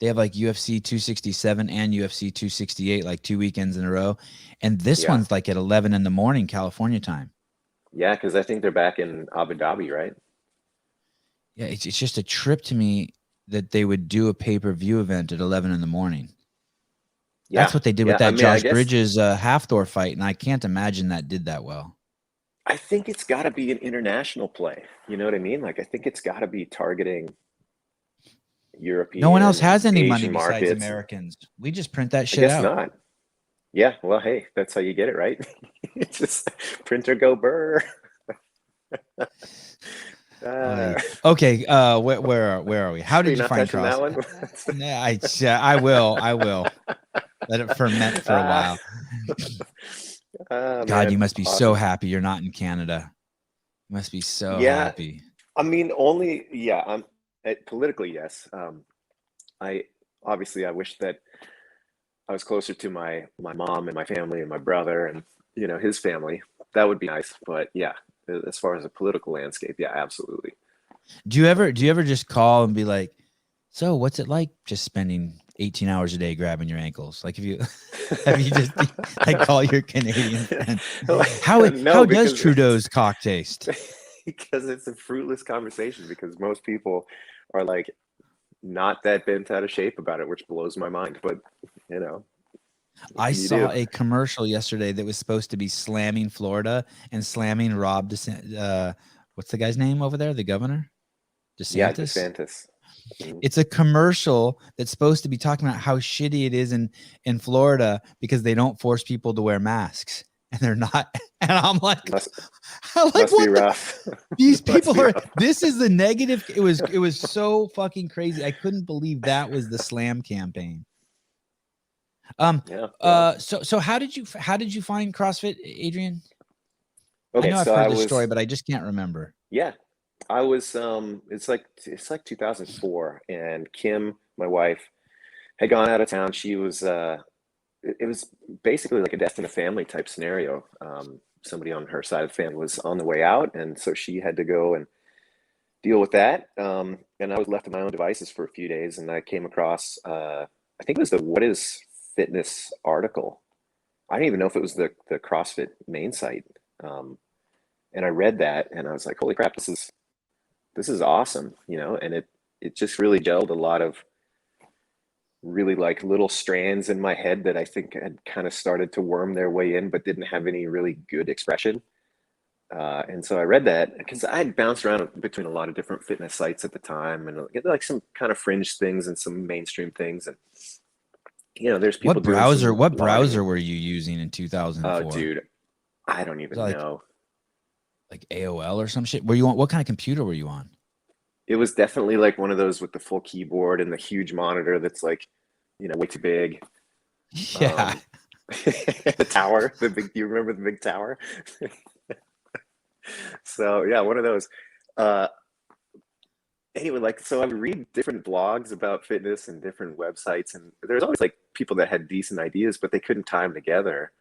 S2: they have like UFC 267 and UFC 268 like 2 weekends in a row, and this one's like at 11 in the morning California time.
S1: Yeah, because I think they're back in Abu Dhabi, right?
S2: Yeah, it's just a trip to me that they would do a pay-per-view event at 11 in the morning. Yeah. That's what they did with that Josh Bridges Hafthor fight, and I can't imagine that did that well.
S1: I think it's got to be an international play. You know what I mean? Like, I think it's got to be targeting European.
S2: No one else has any money besides Americans. We just print that shit out.
S1: I guess not. Yeah, well, hey, that's how you get it, right? It's just print or go burr.
S2: Okay, where are we? How did you find CrossFit? Yeah, I will. Let it ferment for a while. God, man, you must be so happy you're not in Canada. You must be so happy.
S1: I mean, I'm politically, yes. I wish that I was closer to my mom and my family and my brother and his family. That would be nice. But yeah, as far as the political landscape, yeah, absolutely.
S2: Do you ever just call and be like, so what's it like just spending 18 hours a day grabbing your ankles? Like, have you just like call your Canadian friend? How does Trudeau's cock taste?
S1: Because it's a fruitless conversation, because most people are like not that bent out of shape about it, which blows my mind. But
S2: I saw a commercial yesterday that was supposed to be slamming Florida and slamming Rob DeSantis. What's the guy's name over there? The governor? DeSantis?
S1: Yeah, DeSantis.
S2: It's a commercial that's supposed to be talking about how shitty it is in Florida because they don't force people to wear masks, and they're not. And I'm like, must be rough. These people are. This is the negative. It was so fucking crazy. I couldn't believe that was the slam campaign. So how did you find CrossFit, Adrian? Okay, I know I've heard this story, but I just can't remember.
S1: Yeah. I was it's like 2004, and Kim, my wife, had gone out of town. She was it was basically like a death in the family type scenario. Somebody on her side of the family was on the way out, and so she had to go and deal with that. And I was left to my own devices for a few days, and I came across I think it was the What Is Fitness article. I didn't even know if it was the CrossFit main site. And I read that, and I was like, holy crap, this is awesome, and it just really gelled a lot of really like little strands in my head that I think had kind of started to worm their way in, but didn't have any really good expression. And so I read that because I'd bounced around between a lot of different fitness sites at the time, and like some kind of fringe things and some mainstream things. And there's people
S2: What
S1: doing some
S2: browser
S1: blogging.
S2: were you using in
S1: Oh,
S2: 2004?
S1: dude, I don't
S2: Was that
S1: even know.
S2: like AOL or some shit? Were you on, what kind of computer were you on?
S1: It was definitely like one of those with the full keyboard and the huge monitor that's like, way too big.
S2: Yeah.
S1: Um, the tower, the big, do you remember the big tower? So yeah, one of those. Uh, anyway, like, so I would read different blogs about fitness and different websites, and there's always like people that had decent ideas, but they couldn't tie them together.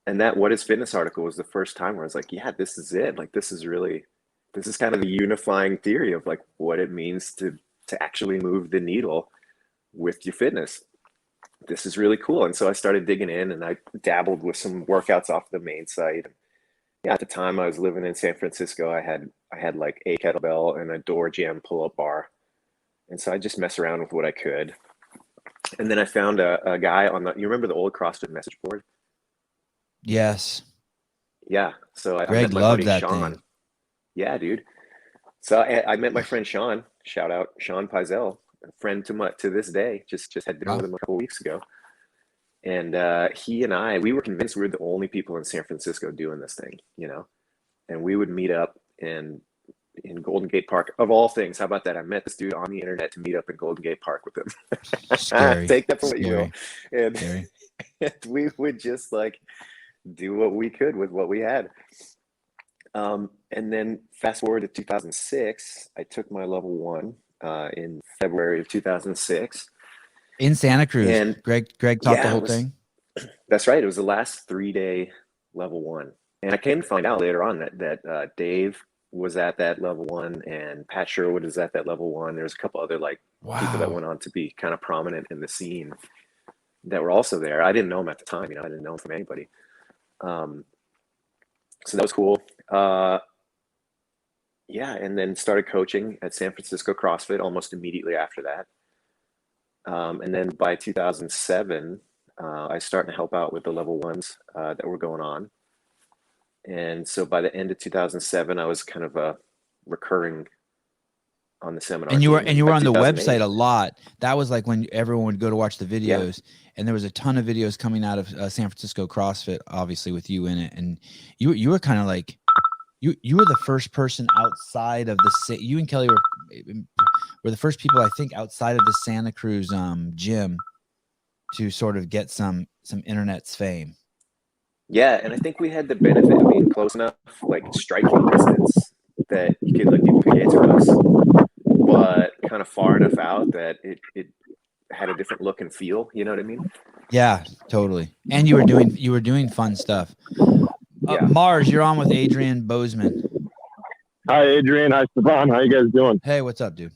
S1: And that What is Fitness article was the first time where I was like, yeah, this is it. Like, this is kind of the unifying theory of like what it means to actually move the needle with your fitness. This is really cool. And so I started digging in and I dabbled with some workouts off the main site. Yeah, at the time I was living in San Francisco, I had like a kettlebell and a door jam pull-up bar. And so I just mess around with what I could. And then I found a guy on you remember the old CrossFit message board?
S2: Yes.
S1: Yeah. So I met
S2: Greg
S1: my
S2: loved
S1: buddy
S2: that
S1: Sean.
S2: thing.
S1: Yeah, dude. So I met my friend Sean. Shout out Sean Pizell, a friend to this day. Just had dinner
S2: Wow.
S1: with him a couple of weeks ago, and he and we were convinced we were the only people in San Francisco doing this thing, And we would meet up in Golden Gate Park, of all things. How about that? I met this dude on the internet to meet up in Golden Gate Park with him.
S2: Scary.
S1: Take that for what you will.
S2: Scary.
S1: And,
S2: Scary.
S1: and we would just like do what we could with what we had. And then fast forward to 2006, I took my level one in February of 2006.
S2: In Santa Cruz.
S1: And
S2: Greg taught the whole thing.
S1: That's right. It was the last 3-day level one. And I came to find out later on that Dave was at that level one and Pat Sherwood was at that level one. There's a couple other people that
S2: Wow.
S1: went on to be kind of prominent in the scene that were also there. I didn't know them at the time, I didn't know them from anybody. So that was cool. Yeah, and then started coaching at San Francisco CrossFit almost immediately after that. And then by 2007, I started to help out with the level ones that were going on. And so by the end of 2007, I was kind of recurring on the seminar
S2: And you
S1: team.
S2: were
S1: By
S2: on the
S1: 2008,
S2: website a lot. That was like when everyone would go to watch the
S1: yeah,
S2: videos, and there was a ton of videos coming out of San Francisco CrossFit, obviously with you in it. And you were kind of like you were the first person outside of you and Kelly were the first people, I think, outside of the Santa Cruz gym to sort of get some internet's fame.
S1: yeah, and I think we had the benefit of being close enough, like striking distance, that people could get to us, but kind of far enough out that it had a different look and feel. You know what I mean?
S2: Yeah, totally. And you were doing fun stuff.
S1: Yeah.
S2: Mars, you're on with Adrian Bozman.
S3: Hi, Adrian. Hi, Sevan. How you guys doing?
S2: Hey, what's up, dude?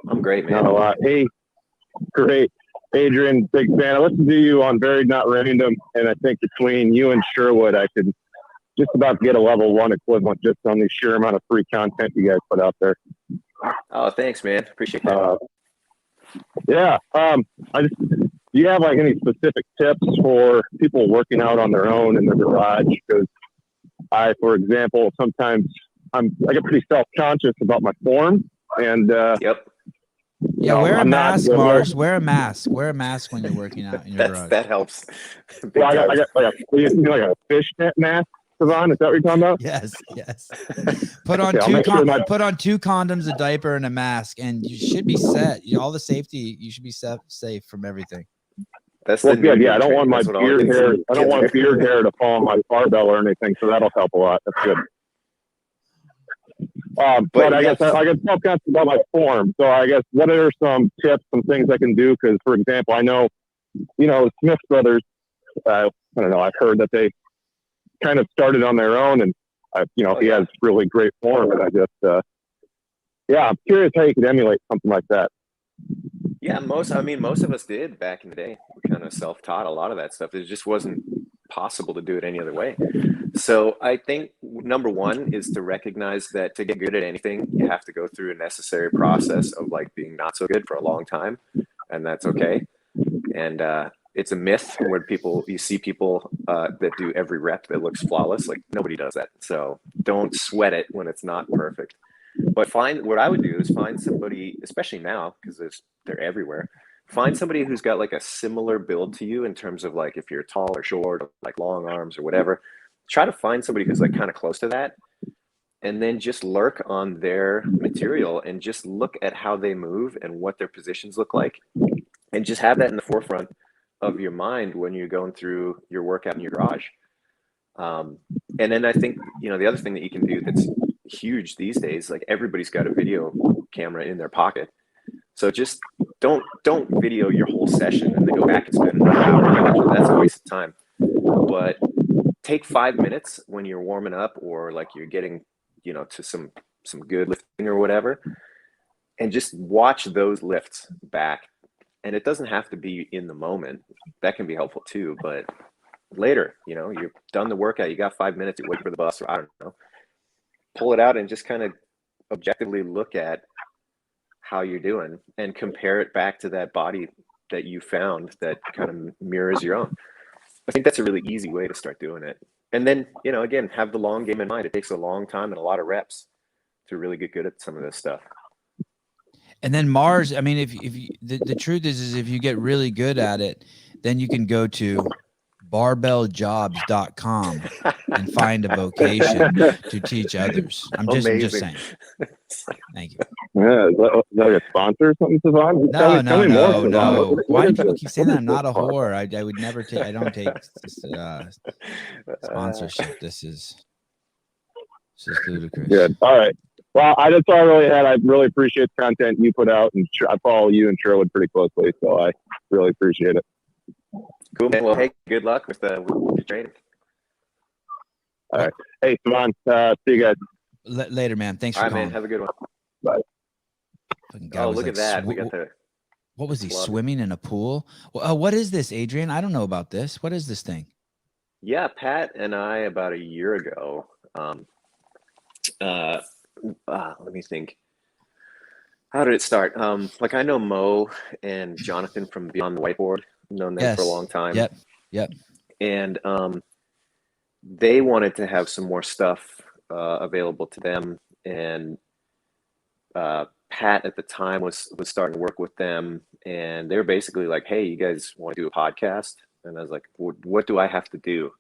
S1: I'm great, man.
S3: Not a lot. Hey, great. Adrian, big fan. I listened to you on Varied Not Random, and I think between you and Sherwood, I could just about get a level one equivalent just on the sheer amount of free content you guys put out there.
S1: Oh, thanks, man. Appreciate that.
S3: Yeah. Do you have like any specific tips for people working out on their own in their garage? Because for example, sometimes I get pretty self-conscious about my form, and
S1: Yep.
S2: Yeah, wear a mask, Mars. Wear a mask. Wear a mask when you're working out in your garage.
S1: That helps.
S3: Well, I got like a fishnet mask, Sevan. Is that what you're talking about?
S2: Yes. Put on put on 2 condoms, a diaper, and a mask, and you should be set. All the safety, you should be safe from everything.
S1: That's
S3: good. Yeah, I don't want my beard hair. I don't want beard hair to fall on my barbell or anything, so that'll help a lot. That's good. But I guess I get self-conscious about my form. So I guess what are some tips, some things I can do? Because, for example, I know, Smith brothers. I don't know. I've heard that they kind of started on their own, and he has really great form. And I just, I'm curious how you could emulate something like that.
S1: Yeah, most of us did back in the day. We kind of self-taught a lot of that stuff. It just wasn't possible to do it any other way. So I think number one is to recognize that to get good at anything, you have to go through a necessary process of like being not so good for a long time, and that's okay. And it's a myth when you see people that do every rep that looks flawless. Like, nobody does that. So don't sweat it when it's not perfect. But what I would do is find somebody, especially now, because they're everywhere, find somebody who's got like a similar build to you in terms of like if you're tall or short, or like long arms or whatever. Try to find somebody who's like kind of close to that, and then just lurk on their material and just look at how they move and what their positions look like, and just have that in the forefront of your mind when you're going through your workout in your garage. And then I think, you know, the other thing that you can do that's huge these days, like everybody's got a video camera in their pocket. So just don't video your whole session and then go back and spend an hour. That's a waste of time. But take 5 minutes when you're warming up, or like you're getting, you know, to some good lifting or whatever, and just watch those lifts back. And it doesn't have to be in the moment. That can be helpful too, but later, you know, you've done the workout, you got 5 minutes, you wait for the bus, or I don't know, pull it out and just kind of objectively look at how you're doing and compare it back to that body that you found that kind of mirrors your own. I think that's a really easy way to start doing it. And then, you know, again, have the long game in mind. It takes a long time and a lot of reps to really get good at some of this stuff.
S2: And then Mars, I mean, if you, the truth is if you get really good at it, then you can go to barbelljobs.com and find a vocation to teach others. I'm just saying. Thank you.
S3: Yeah, is that like a sponsor or something, Sevan?
S2: No. Why do people keep saying that? I'm not a whore. I would never take. I don't take sponsorship. This is ludicrous.
S3: Good. All right. Well, that's all I really had. I really appreciate the content you put out, and I follow you and Sherwood pretty closely, so I really appreciate it.
S1: Cool, man. Well, hey, good luck with your training.
S3: All right. Hey, Sevan. See you guys.
S2: Later, man. Thanks for
S1: calling.
S2: calling.
S1: Man. Have a good one.
S3: Bye.
S1: Oh, look at that. We got the.
S2: What was he swimming in a pool? Well, what is this, Adrian? I don't know about this. What is this thing?
S1: Yeah, Pat and I about a year ago. Let me think. How did it start? Like I know Mo and Jonathan from Beyond the Whiteboard. I've known them for a long time.
S2: Yep.
S1: And they wanted to have some more stuff available to them, and Pat at the time was starting to work with them, and they were basically like, "Hey, you guys want to do a podcast?" And I was like, "What do I have to do?"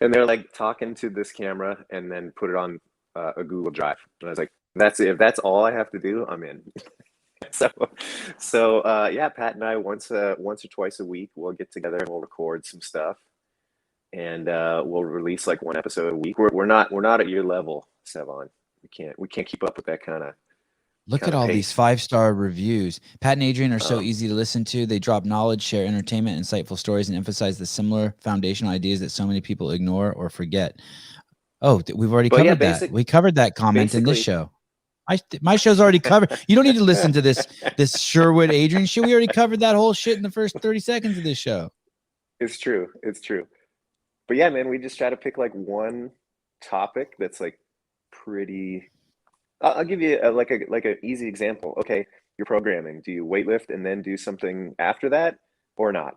S1: And they're like, talking to this camera and then put it on a Google Drive. And I was like, "That's it. If that's all I have to do, I'm in." So yeah, Pat and I once or twice a week we'll get together and we'll record some stuff, and we'll release like one episode a week. We're not at your level, Sevan. We can't keep up with that kind of.
S2: Look at all these 5-star reviews. Pat and Adrian are so easy to listen to. They drop knowledge, share entertainment, insightful stories, and emphasize the similar foundational ideas that so many people ignore or forget. Oh, we've already covered that. We covered that comment in this show. My show's already covered. You don't need to listen to this Sherwood Adrian show. We already covered that whole shit in the first 30 seconds of this show.
S1: It's true. But yeah, man, we just try to pick like one topic that's like pretty. I'll give you like an easy example. Okay, you're programming. Do you weightlift and then do something after that or not?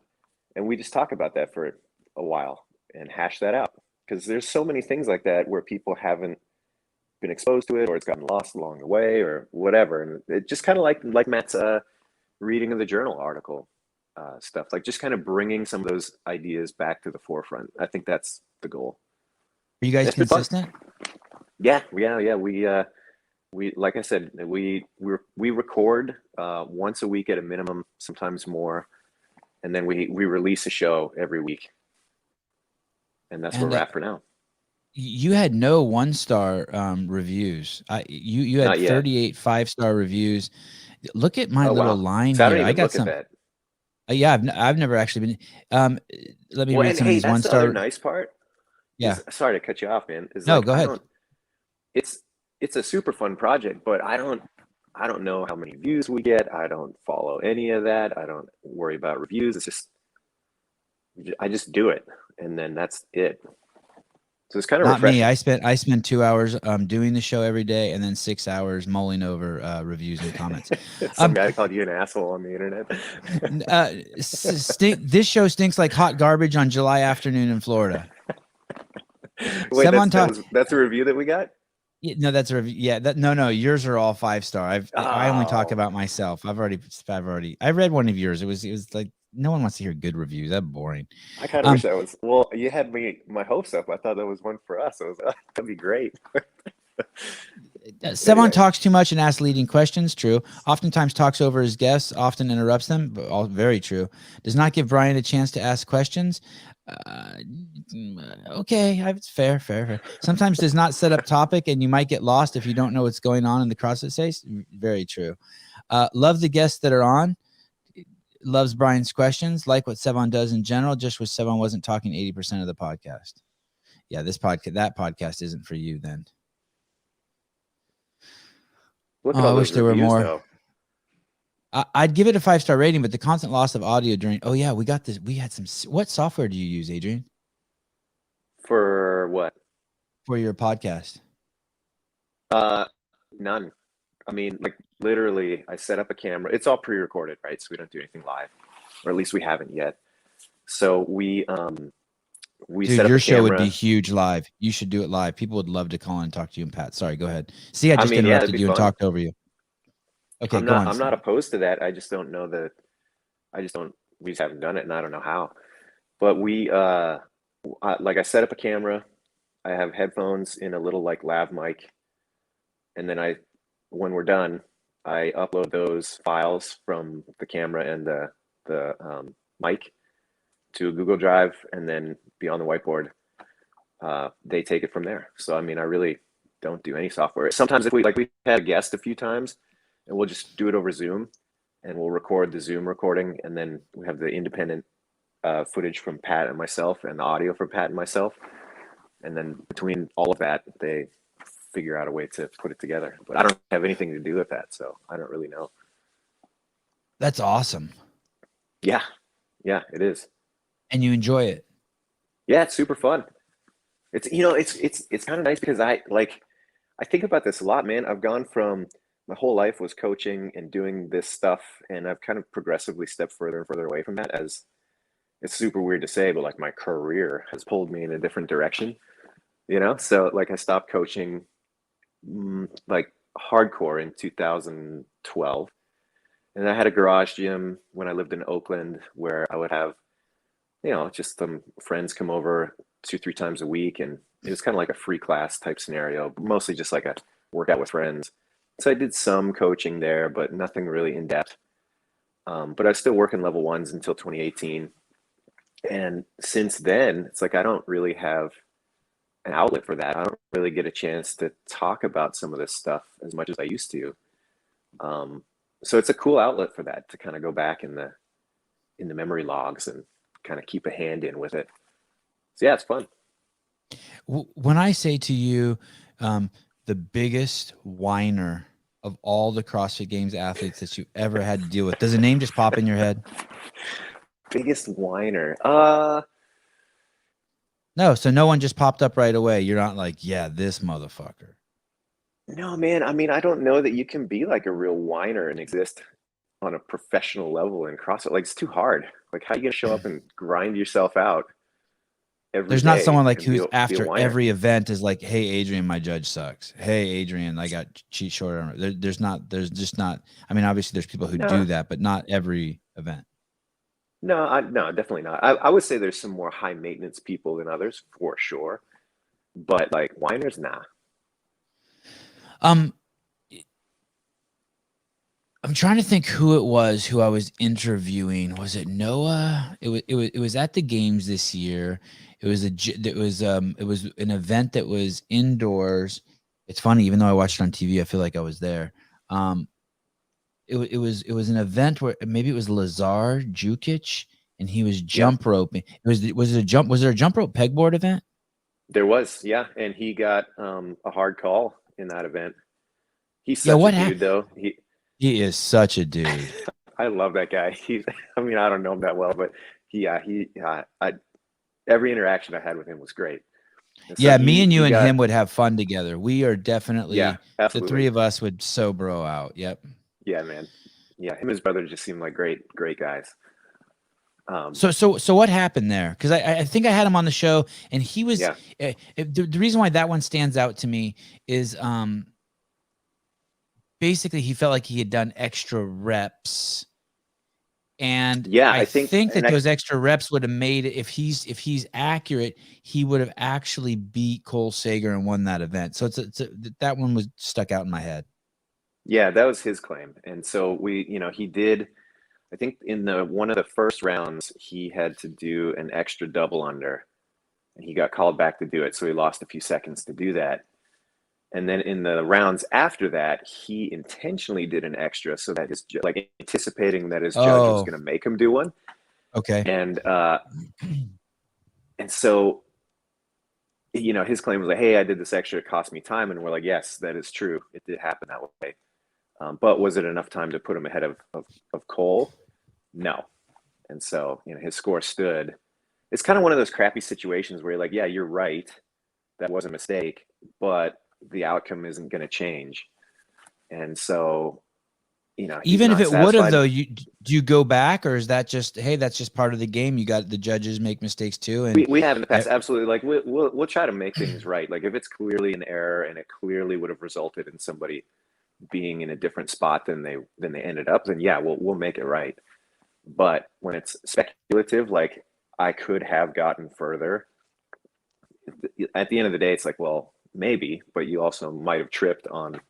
S1: And we just talk about that for a while and hash that out, because there's so many things like that where people haven't been exposed to it, or it's gotten lost along the way or whatever. And it just kind of like Matt's reading of the journal article stuff, like just kind of bringing some of those ideas back to the forefront. I think that's the goal.
S2: Are you guys consistent?
S1: Yeah. We like I said, we record once a week at a minimum, sometimes more, and then we release a show every week, and that's where we're at for now.
S2: You had no 1-star reviews. You had 38 5-star reviews. Look at my little line here. I got some. Yeah, I've never actually been. Let me read some of these 1-star.
S1: That's the other nice part.
S2: Yeah.
S1: Sorry to cut you off, man.
S2: No, go ahead.
S1: It's a super fun project, but I don't know how many views we get. I don't follow any of that. I don't worry about reviews. It's just, I just do it, and then that's it. So it's kind of
S2: not me. I spent 2 hours doing the show every day, and then 6 hours mulling over reviews and comments.
S1: Some guy called you an asshole on the internet.
S2: This show stinks like hot garbage on July afternoon in Florida.
S1: Wait, that's a review that we got?
S2: Yeah, no, that's a review. Yeah, no, yours are all 5-star. I only talk
S1: Oh,
S2: about myself. I read one of yours. It was like no one wants to hear good reviews. That's boring.
S1: I kind of wish
S2: Um,
S1: that was. Well, you had my hopes up. I thought that was one for us. I was that'd be great.
S2: Sevan
S1: Anyway,
S2: talks too much and asks leading questions. True. Oftentimes talks over his guests. Often interrupts them. But all very true. Does not give Brian a chance to ask questions. Uh, okay, it's fair. Sometimes does not set up topic, and you might get lost if you don't know what's going on in the CrossFit space. Very true. Love the guests that are on. Loves Brian's questions. Like what Sevan does in general. Just wish Sevan wasn't talking 80% of the podcast. Yeah, that podcast isn't for you then.
S1: look at
S2: Oh,
S1: all
S2: I wish
S1: those
S2: there were
S1: reviews,
S2: more.
S1: though.
S2: I'd give it a 5-star rating, but the constant loss of audio during. Oh yeah, we got this. We had some. What software do you use, Adrian,
S1: For what?
S2: for your podcast?
S1: None. I mean, like literally, I set up a camera. It's all pre-recorded, right? So we don't do anything live, or at least we haven't yet. So we
S2: Dude,
S1: set up
S2: your
S1: a
S2: show would be
S1: camera.
S2: huge live. You should do it live. People would love to call in and talk to you and Pat. Sorry, go ahead. See, I
S1: I
S2: just
S1: mean, yeah, that'd
S2: interrupted
S1: be
S2: you and
S1: fun.
S2: talked over you. Okay, go on.
S1: I'm not opposed to that. I just don't know that. I just don't. We just haven't done it, and I don't know how. But like I set up a camera. I have headphones in a little like lav mic, and then when we're done, I upload those files from the camera and the mic to a Google Drive, and then be on the whiteboard. They take it from there. So I mean, I really don't do any software. Sometimes if we've had a guest a few times, and we'll just do it over Zoom, and we'll record the Zoom recording, and then we have the independent footage from Pat and myself, and the audio from Pat and myself, and then between all of that, they figure out a way to put it together. But I don't have anything to do with that, so I don't really know.
S2: That's awesome.
S1: Yeah, it is.
S2: And you enjoy it.
S1: Yeah, it's super fun. It's it's kind of nice because I think about this a lot, man. I've gone from my whole life was coaching and doing this stuff, and I've kind of progressively stepped further and further away from that. As it's super weird to say, but like my career has pulled me in a different direction, So like I stopped coaching like hardcore in 2012, and I had a garage gym when I lived in Oakland where I would have just some friends come over 2-3 times a week, and it was kind of like a free class type scenario, mostly just like a workout with friends. So I did some coaching there, but nothing really in depth. But I was still working level ones until 2018. And since then, it's like I don't really have an outlet for that. I don't really get a chance to talk about some of this stuff as much as I used to. So it's a cool outlet for that, to kind of go back in the memory logs and kind of keep a hand in with it. So yeah, it's fun.
S2: When I say to you, the biggest whiner of all the CrossFit Games athletes that you ever had to deal with, does a name just pop in your head?
S1: Biggest whiner.
S2: No, so no one just popped up right away. You're not like, yeah, this motherfucker.
S1: No, man. I mean, I don't know that you can be like a real whiner and exist on a professional level in CrossFit. Like, it's too hard. Like, how are you gonna show up and grind yourself out every
S2: There's not
S1: day
S2: someone like
S1: and
S2: who's
S1: be a
S2: after
S1: whiner?
S2: every event is like, hey, Adrian, my judge sucks. Hey, Adrian, I got cheat short armor. There's just not. I mean, obviously there's people who
S1: No.
S2: do that, but not every event.
S1: No, definitely not. I would say there's some more high maintenance people than others for sure, but like whiners, nah.
S2: I'm trying to think who it was who I was interviewing. Was it Noah? It was at the games this year. It was an event that was indoors. It's funny, even though I watched it on TV, I feel like I was there. It was an event where maybe it was Lazar Jukic, and he was jump roping. Was there a jump rope pegboard event?
S1: There was, yeah, and he got a hard call in that event. He's such a dude, though.
S2: He is such a dude.
S1: I love that guy. I mean, I don't know him that well, but every interaction I had with him was great.
S2: So me and you and him would have fun together. We are definitely,
S1: absolutely.
S2: The three of us would so bro out. Yep.
S1: Yeah, man. Yeah, him and his brother just seem like great guys.
S2: So what happened there? Because I think I had him on the show, and he was
S1: Yeah.
S2: The reason why that one stands out to me is basically he felt like he had done extra reps, and
S1: Yeah,
S2: I think that
S1: and
S2: those extra reps would have made it, if he's accurate, he would have actually beat Cole Sager and won that event. So that one was stuck out in my head.
S1: yeah, that was his claim. And so he did, I think in one of the first rounds, he had to do an extra double under, and he got called back to do it. So he lost a few seconds to do that. And then in the rounds after that, he intentionally did an extra so that like anticipating that his judge was going to make him do one.
S2: Okay.
S1: And so, his claim was like, hey, I did this extra, it cost me time. And we're like, yes, that is true. It did happen that way. But was it enough time to put him ahead of Cole? No. And so, his score stood. It's kind of one of those crappy situations where you're like, yeah, you're right. That was a mistake, but the outcome isn't going to change. And so,
S2: even if it would have, though, do you go back, or is that just, hey, that's just part of the game? You got the judges make mistakes too. And
S1: we have in the past, absolutely. Like we'll try to make things right. Like if it's clearly an error and it clearly would have resulted in somebody being in a different spot than they ended up, then yeah, we'll make it right. But when it's speculative, like I could have gotten further, at the end of the day, it's like, well, maybe, but you also might have tripped on,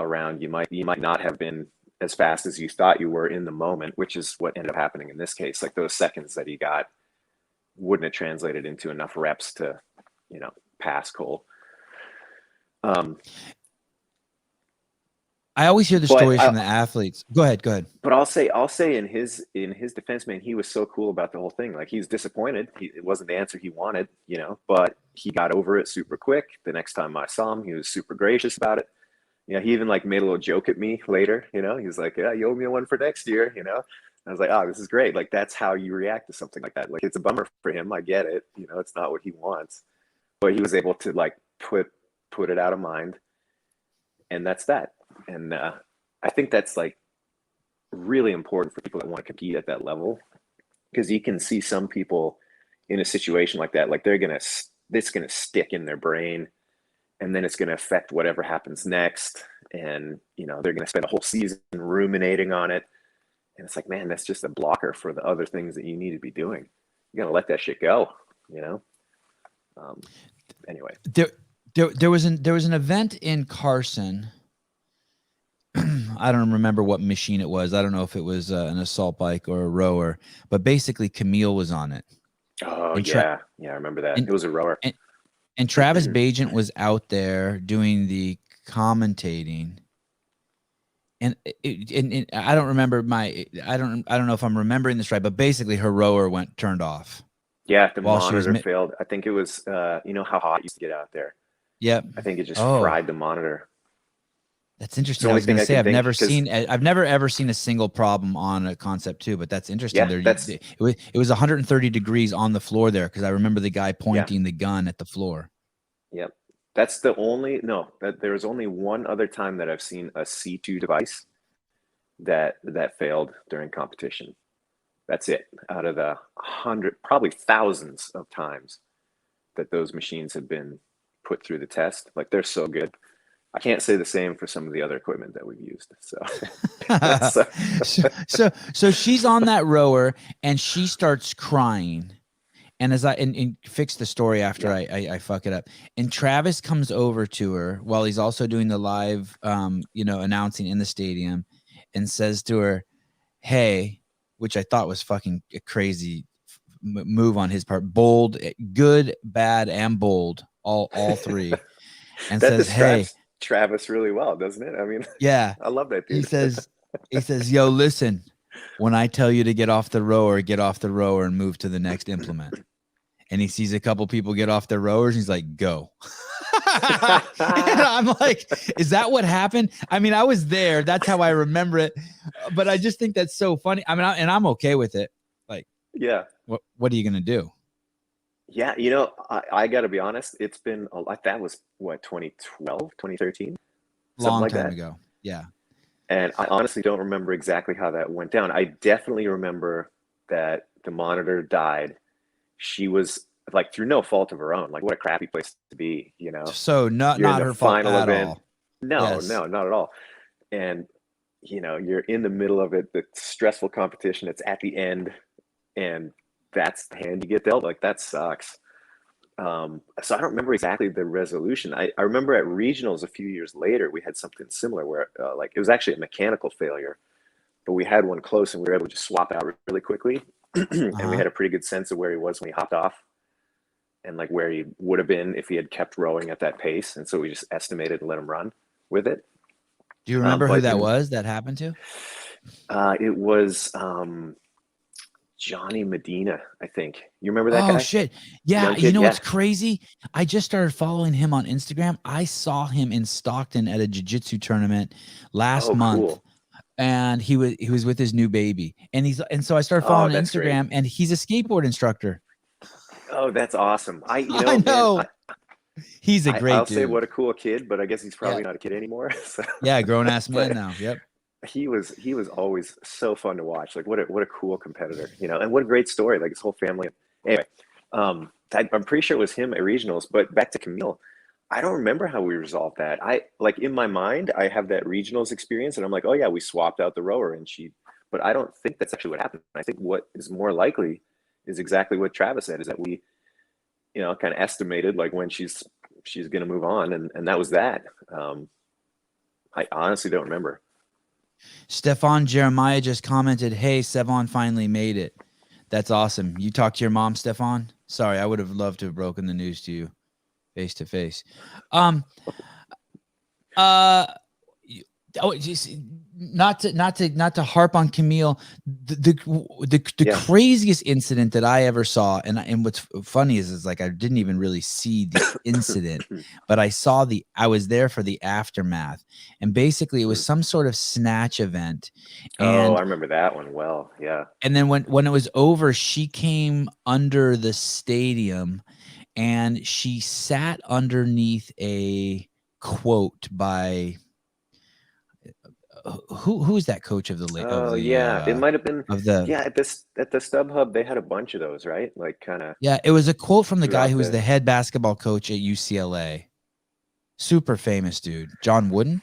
S1: around. You might not have been as fast as you thought you were in the moment, which is what ended up happening in this case. Like those seconds that he got wouldn't have translated into enough reps to, pass Cole.
S2: I always hear the stories from the athletes. Go ahead.
S1: But I'll say in his defense, man, he was so cool about the whole thing. Like he's disappointed. It wasn't the answer he wanted, but he got over it super quick. The next time I saw him, he was super gracious about it. He even like made a little joke at me later, he was like, yeah, you owe me one for next year, I was like, oh, this is great. Like, that's how you react to something like that. Like, it's a bummer for him. I get it. It's not what he wants, but he was able to like put it out of mind. And that's that. And I think that's like really important for people that want to compete at that level, because you can see some people in a situation like that, like it's going to stick in their brain, and then it's going to affect whatever happens next. And, they're going to spend a whole season ruminating on it. And it's like, man, that's just a blocker for the other things that you need to be doing. You got to let that shit go, Anyway.
S2: There was an event in Carson. I don't remember what machine it was. I don't know if it was an assault bike or a rower, but basically Camille was on it.
S1: Oh, yeah. I remember that. It was a rower.
S2: And Travis Bajent was out there doing the commentating. And I don't remember I don't know if I'm remembering this right, but basically her rower turned off.
S1: Yeah, the monitor failed. I think it was, how hot it used to get out there.
S2: Yep.
S1: I think it just fried the monitor.
S2: That's interesting. I was going to say I've never ever seen a single problem on a Concept 2, but that's interesting.
S1: Yeah,
S2: it was 130 degrees on the floor there, because I remember the guy pointing the gun at the floor.
S1: Yep. That's there was only one other time that I've seen a C2 device that failed during competition. That's it. Out of the 100, probably thousands of times that those machines have been put through the test, like they're so good. I can't say the same for some of the other equipment that we've used.
S2: So she's on that rower and she starts crying. And as and fix the story after I fuck it up. And Travis comes over to her while he's also doing the live, announcing in the stadium, and says to her, hey, which I thought was fucking a crazy move on his part. Bold, good, bad, and bold, all three. And
S1: that
S2: says, hey,
S1: Travis really well, doesn't it? I mean,
S2: yeah,
S1: I love that dude.
S2: He says, yo, listen, when I tell you to get off the rower and move to the next implement. And he sees a couple people get off their rowers. And he's like, go. And I'm like, is that what happened? I mean, I was there. That's how I remember it. But I just think that's so funny. I mean, and I'm okay with it. Like,
S1: yeah.
S2: What are you going to do?
S1: Yeah. I got to be honest. It's been that was what, 2012, 2013?
S2: Long time ago. Yeah.
S1: And I honestly don't remember exactly how that went down. I definitely remember that the monitor died. She was like through no fault of her own. Like what a crappy place to be, you know.
S2: So
S1: You're in
S2: not
S1: the
S2: her fault
S1: final
S2: at
S1: event.
S2: all.
S1: No,
S2: Yes.
S1: not at all. And you know, you're in the middle of it, the stressful competition. It's at the end, and that's the hand you get dealt. Like that sucks. So I don't remember exactly the resolution. I remember at regionals a few years later, we had something similar where like it was actually a mechanical failure, but we had one close and we were able to just swap out really quickly. And we had a pretty good sense of where he was when he hopped off and like where he would have been if he had kept rowing at that pace. And so we just estimated and let him run with it.
S2: Do you remember who that
S1: in,
S2: was that happened to?
S1: It was Johnny Medina, I think. You remember that guy?
S2: Oh shit. Yeah,
S1: Kid,
S2: you know
S1: yeah.
S2: what's crazy? I just started following him on Instagram. I saw him in Stockton at a jiu-jitsu tournament last month.
S1: Cool.
S2: And he was with his new baby. And so I started following Instagram,
S1: great.
S2: and he's a skateboard instructor.
S1: Oh, that's awesome.
S2: I know. Man, he's a great
S1: I'll
S2: dude.
S1: say what a cool kid, but I guess he's probably not a kid anymore. So.
S2: Yeah, grown ass man now. Yep.
S1: He was always so fun to watch. Like what a cool competitor, you know, and what a great story. Like his whole family. Anyway, I'm pretty sure it was him at regionals. But back to Camille, I don't remember how we resolved that. I like in my mind, I have that regionals experience, and I'm like, oh yeah, we swapped out the rower, and but I don't think that's actually what happened. I think what is more likely is exactly what Travis said: is that we, you know, kind of estimated like when she's going to move on, and that was that. I honestly don't remember.
S2: Stefan Jeremiah just commented, "Hey, Sevan finally made it. That's awesome. You talked to your mom, Stefan? Sorry, I would have loved to have broken the news to you face to face." Not to harp on Camille. The craziest incident that I ever saw, and what's funny is like I didn't even really see the incident, but I was there for the aftermath, and basically it was some sort of snatch event. And
S1: I remember that one well. Yeah.
S2: And then when it was over, she came under the stadium, and she sat underneath a quote by. Who's that coach of the league?
S1: Oh yeah, it might have been at the StubHub. They had a bunch of those, right? Like kind of.
S2: Yeah, it was a quote from the guy who was the head basketball coach at UCLA. Super famous dude, John Wooden.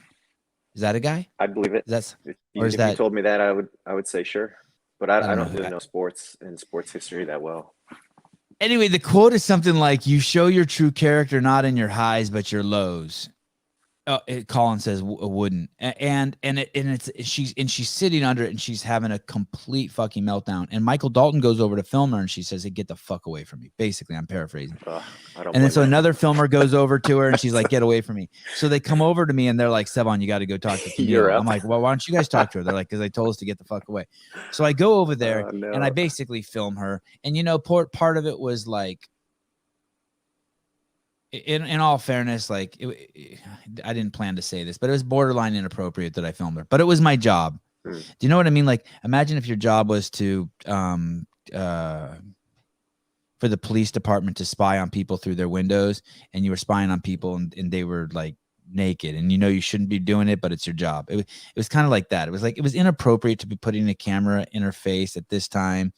S2: Is that a guy?
S1: I believe it.
S2: If
S1: you told me that, I would say sure, but I don't really know sports and sports history that well.
S2: Anyway, the quote is something like, "You show your true character not in your highs but your lows." Colin says wouldn't, she's sitting under it, and she's having a complete fucking meltdown. And Michael Dalton goes over to film her, and she says, "Hey, get the fuck away from me." Basically, I'm paraphrasing. And then so another filmer goes over to her, and she's like, "Get away from me." So they come over to me, and they're like, "Sevan, you got to go talk to Camille." I'm like, "Well, why don't you guys talk to her?" They're like, "Because they told us to get the fuck away." So I go over there, and I basically film her. And part of it was like, in all fairness, like I didn't plan to say this, but it was borderline inappropriate that I filmed her. But it was my job. Do you know what I mean? Like, imagine if your job was to for the police department to spy on people through their windows, and you were spying on people, and they were like naked, and you shouldn't be doing it, but it's your job. It was kind of like that. It was inappropriate to be putting a camera in her face at this time,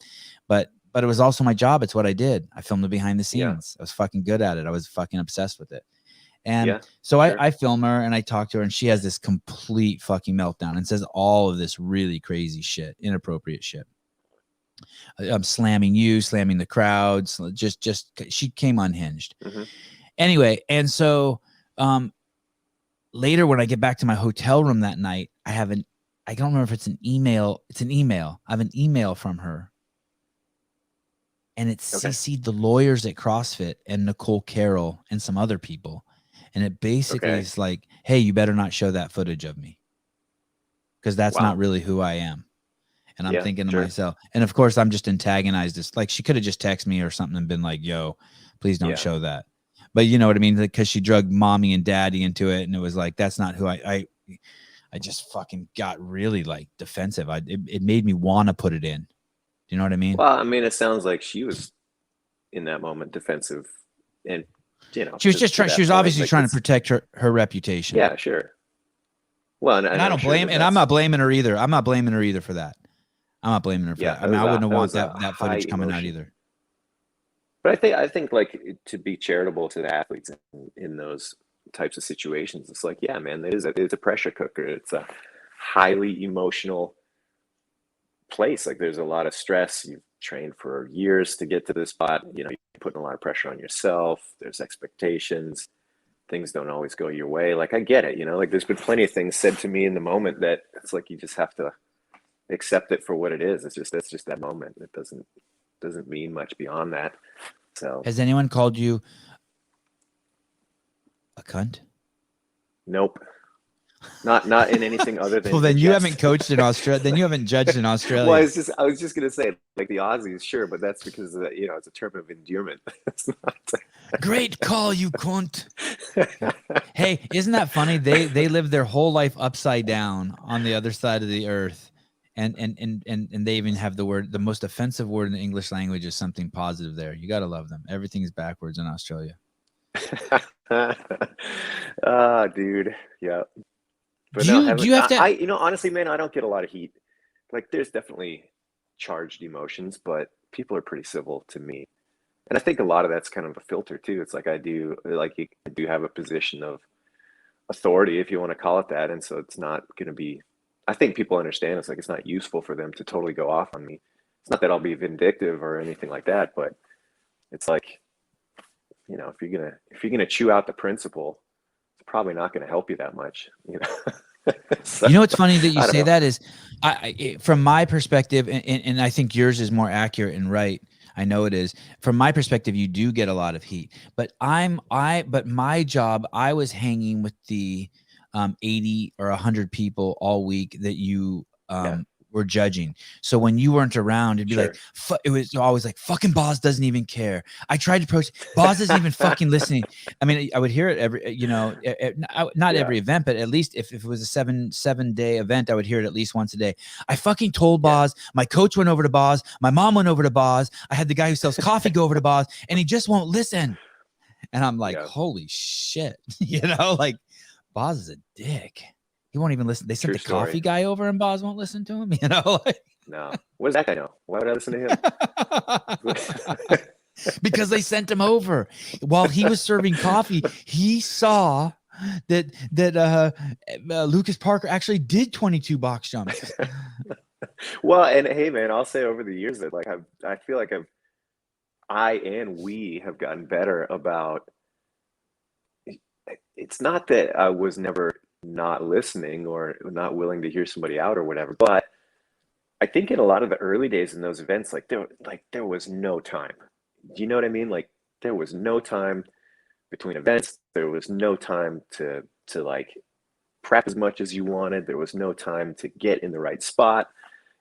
S2: but it was also my job. It's what I did. I filmed the behind the scenes. I was fucking good at it. I was fucking obsessed with it. And so I film her, and I talk to her, and she has this complete fucking meltdown and says all of this really crazy shit, inappropriate shit. I'm slamming you, slamming the crowds. Just she came unhinged. Anyway, and so later when I get back to my hotel room that night, I don't remember if it's an email. It's an email. I have an email from her. And it CC'd the lawyers at CrossFit and Nicole Carroll and some other people. And it basically is like, "Hey, you better not show that footage of me, because that's not really who I am." And I'm thinking to myself, and of course I'm just antagonized. It's like she could have just texted me or something and been like, "Yo, please don't show that." But you know what I mean? Because she drugged mommy and daddy into it. And it was like, that's not who I just fucking got really like defensive. It made me want to put it in. Do you know what I mean?
S1: Well, I mean, it sounds like she was in that moment defensive, and
S2: she was just trying. She was obviously trying to protect her reputation.
S1: Yeah, sure. Well,
S2: And I
S1: I'm
S2: don't
S1: sure
S2: blame, and I'm not blaming her either. I'm not blaming her either for that. I'm not blaming her for that. I mean, I wouldn't want that footage coming out either.
S1: But I think like to be charitable to the athletes in those types of situations, it's like, yeah, man, it's a pressure cooker. It's a highly emotional place. Like there's a lot of stress. You've trained for years to get to this spot. You know, you're putting a lot of pressure on yourself. There's expectations. Things don't always go your way. Like I get it, you know, like there's been plenty of things said to me in the moment that it's like you just have to accept it for what it is. That's just that moment. It doesn't mean much beyond that. So
S2: has anyone called you a cunt?
S1: Nope. Not in anything other than.
S2: Well, then you haven't coached in Australia. Then you haven't judged in Australia.
S1: Well, I was just gonna say like the Aussies, sure, but that's because you know, it's a term of endearment. It's not.
S2: Great call, you cunt. Hey, isn't that funny? They live their whole life upside down on the other side of the earth, and they even have the most offensive word in the English language is something positive. There, you gotta love them. Everything's backwards in Australia.
S1: Dude, yeah. But
S2: do you have to?
S1: You know, honestly, man, I don't get a lot of heat. Like, there's definitely charged emotions, but people are pretty civil to me. And I think a lot of that's kind of a filter too. It's like I do have a position of authority, if you want to call it that. And so it's not going to be, I think people understand it's like, it's not useful for them to totally go off on me. It's not that I'll be vindictive or anything like that, but it's like, you know, if you're going to chew out the principle, it's probably not going to help you that much, you know? So,
S2: you know, what's funny that you say
S1: know.
S2: that is from my perspective, and I think yours is more accurate and right. I know it is. From my perspective, you do get a lot of heat, but but my job, I was hanging with the 80 or 100 people all week that you were judging. So when you weren't around, it'd be like, it was always like, fucking Boz doesn't even care. I tried to approach, Boz isn't even fucking listening. I mean, I would hear it every, you know, not every event, but at least if it was a seven day event, I would hear it at least once a day. I fucking told Boz, my coach went over to Boz, my mom went over to Boz, I had the guy who sells coffee go over to Boz, and he just won't listen. And I'm like, holy shit, you know, like Boz is a dick. He won't even listen. They sent the coffee guy over and Boz won't listen to him, you know?
S1: No. What does that guy know? Why would I listen to him?
S2: Because they sent him over. While he was serving coffee, he saw that Lucas Parker actually did 22 box jumps.
S1: Well, and hey, man, I'll say over the years that like I feel like we have gotten better about. It's not that I was never not listening or not willing to hear somebody out or whatever, but I think in a lot of the early days in those events, there was no time. Do you know what I mean? Like there was no time between events. There was no time to like prep as much as you wanted. There was no time to get in the right spot.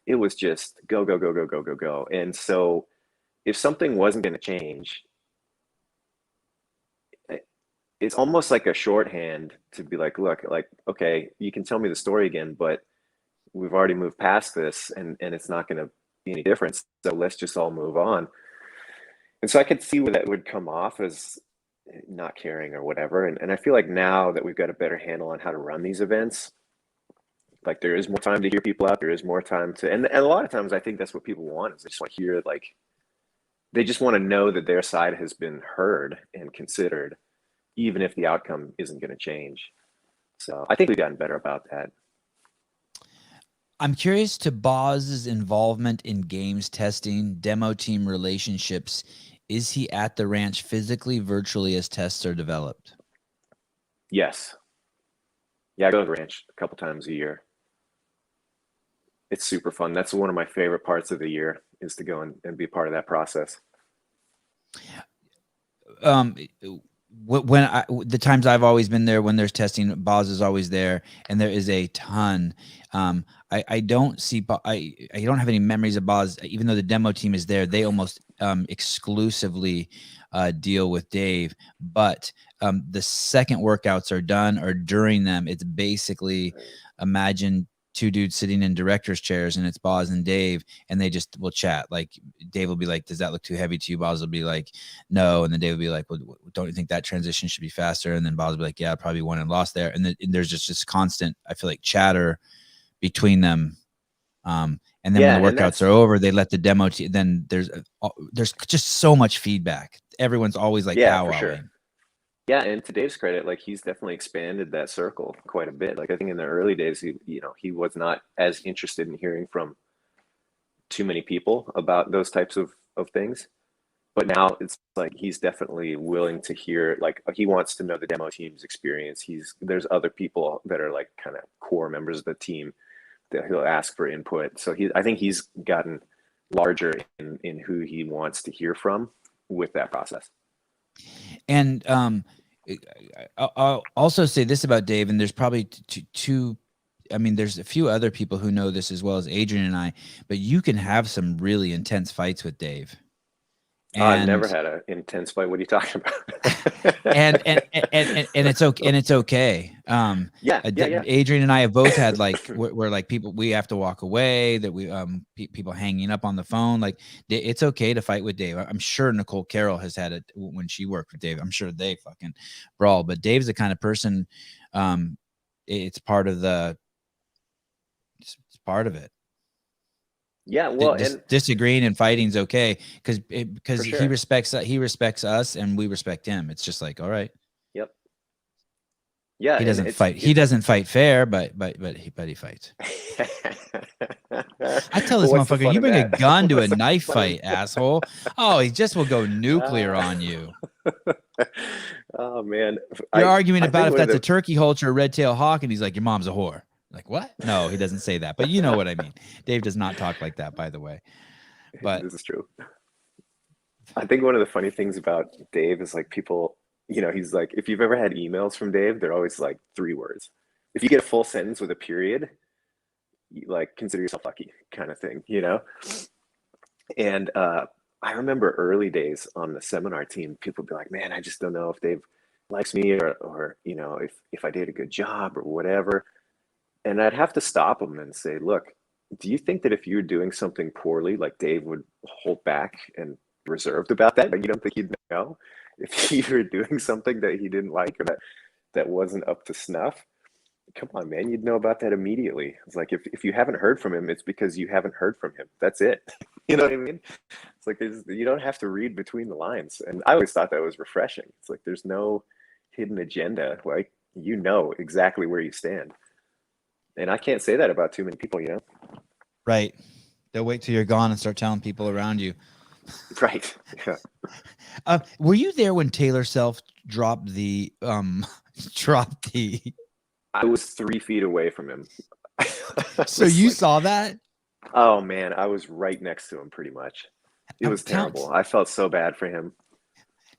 S1: It was just go, go, go, go, go, go, go. And so if something wasn't going to change, it's almost like a shorthand to be like, look, like, okay, you can tell me the story again, but we've already moved past this and it's not going to be any difference. So let's just all move on. And so I could see where that would come off as not caring or whatever. And I feel like now that we've got a better handle on how to run these events, like there is more time to hear people out. There is more time to, and a lot of times I think that's what people want is they just want to hear, like, they just want to know that their side has been heard and considered, even if the outcome isn't going to change. So I think we've gotten better about that.
S2: I'm curious to Boz's involvement in games testing, demo team relationships. Is he at the ranch physically, virtually as tests are developed?
S1: Yes. Yeah, I go to the ranch a couple times a year. It's super fun. That's one of my favorite parts of the year is to go and be part of that process.
S2: The times I've always been there when there's testing, Boz is always there, and there is a ton. I don't have any memories of Boz, even though the demo team is there. They almost exclusively deal with Dave, but the second workouts are done or during them, it's basically imagine two dudes sitting in director's chairs, and it's Boz and Dave, and they just will chat. Like Dave will be like, does that look too heavy to you? Boz will be like, no. And then Dave will be like, well, don't you think that transition should be faster? And then Boz will be like, yeah, probably won and lost there. And there's just this constant, I feel like, chatter between them. And then when the workouts are over, they let the demo team, then there's just so much feedback. Everyone's always like powwowing.
S1: Sure. Yeah, and to Dave's credit, like he's definitely expanded that circle quite a bit. Like I think in the early days, he was not as interested in hearing from too many people about those types of things. But now it's like he's definitely willing to hear, like he wants to know the demo team's experience. There's other people that are like kind of core members of the team that he'll ask for input. So I think he's gotten larger in who he wants to hear from with that process.
S2: And I'll also say this about Dave, and there's probably two. I mean, there's a few other people who know this as well as Adrian and I, but you can have some really intense fights with Dave.
S1: I've never had an intense fight. What are you talking about?
S2: and it's okay. And it's okay.
S1: Yeah.
S2: Adrian and I have both had like where like people, we have to walk away, that we people hanging up on the phone. Like it's okay to fight with Dave. I'm sure Nicole Carroll has had it when she worked with Dave. I'm sure they fucking brawl. But Dave's the kind of person. It's part of it's part of it.
S1: Yeah, well,
S2: disagreeing and fighting is okay because
S1: sure.
S2: he respects us and we respect him. It's just like, all right.
S1: Yep. Yeah,
S2: he doesn't fight. He doesn't fight fair, but he fights. I tell this motherfucker, you bring a gun to a knife fight, asshole. Oh, he just will go nuclear on you.
S1: Oh man,
S2: you're arguing about if that's a turkey hulch or a red-tailed hawk, and he's like, your mom's a whore. Like, what? No, he doesn't say that, but you know what I mean. Dave does not talk like that, by the way. But
S1: this is true. I think one of the funny things about Dave is like people, he's like, if you've ever had emails from Dave, they're always like 3 words. If you get a full sentence with a period, you like consider yourself lucky kind of thing, And I remember early days on the seminar team, people would be like, man, I just don't know if Dave likes me or if I did a good job or whatever. And I'd have to stop him and say, look, do you think that if you're doing something poorly, like Dave would hold back and reserved about that? Like, you don't think he'd know if you were doing something that he didn't like or that wasn't up to snuff? Come on, man, you'd know about that immediately. It's like, if you haven't heard from him, it's because you haven't heard from him. That's it. You know what I mean? It's like, you don't have to read between the lines. And I always thought that was refreshing. It's like, there's no hidden agenda. Like, you know exactly where you stand. And I can't say that about too many people,
S2: Right. They'll wait till you're gone and start telling people around you.
S1: Right. Yeah.
S2: Were you there when Taylor Self dropped the
S1: I was 3 feet away from him.
S2: So you saw that?
S1: Oh man, I was right next to him pretty much. It was terrible. I felt so bad for him.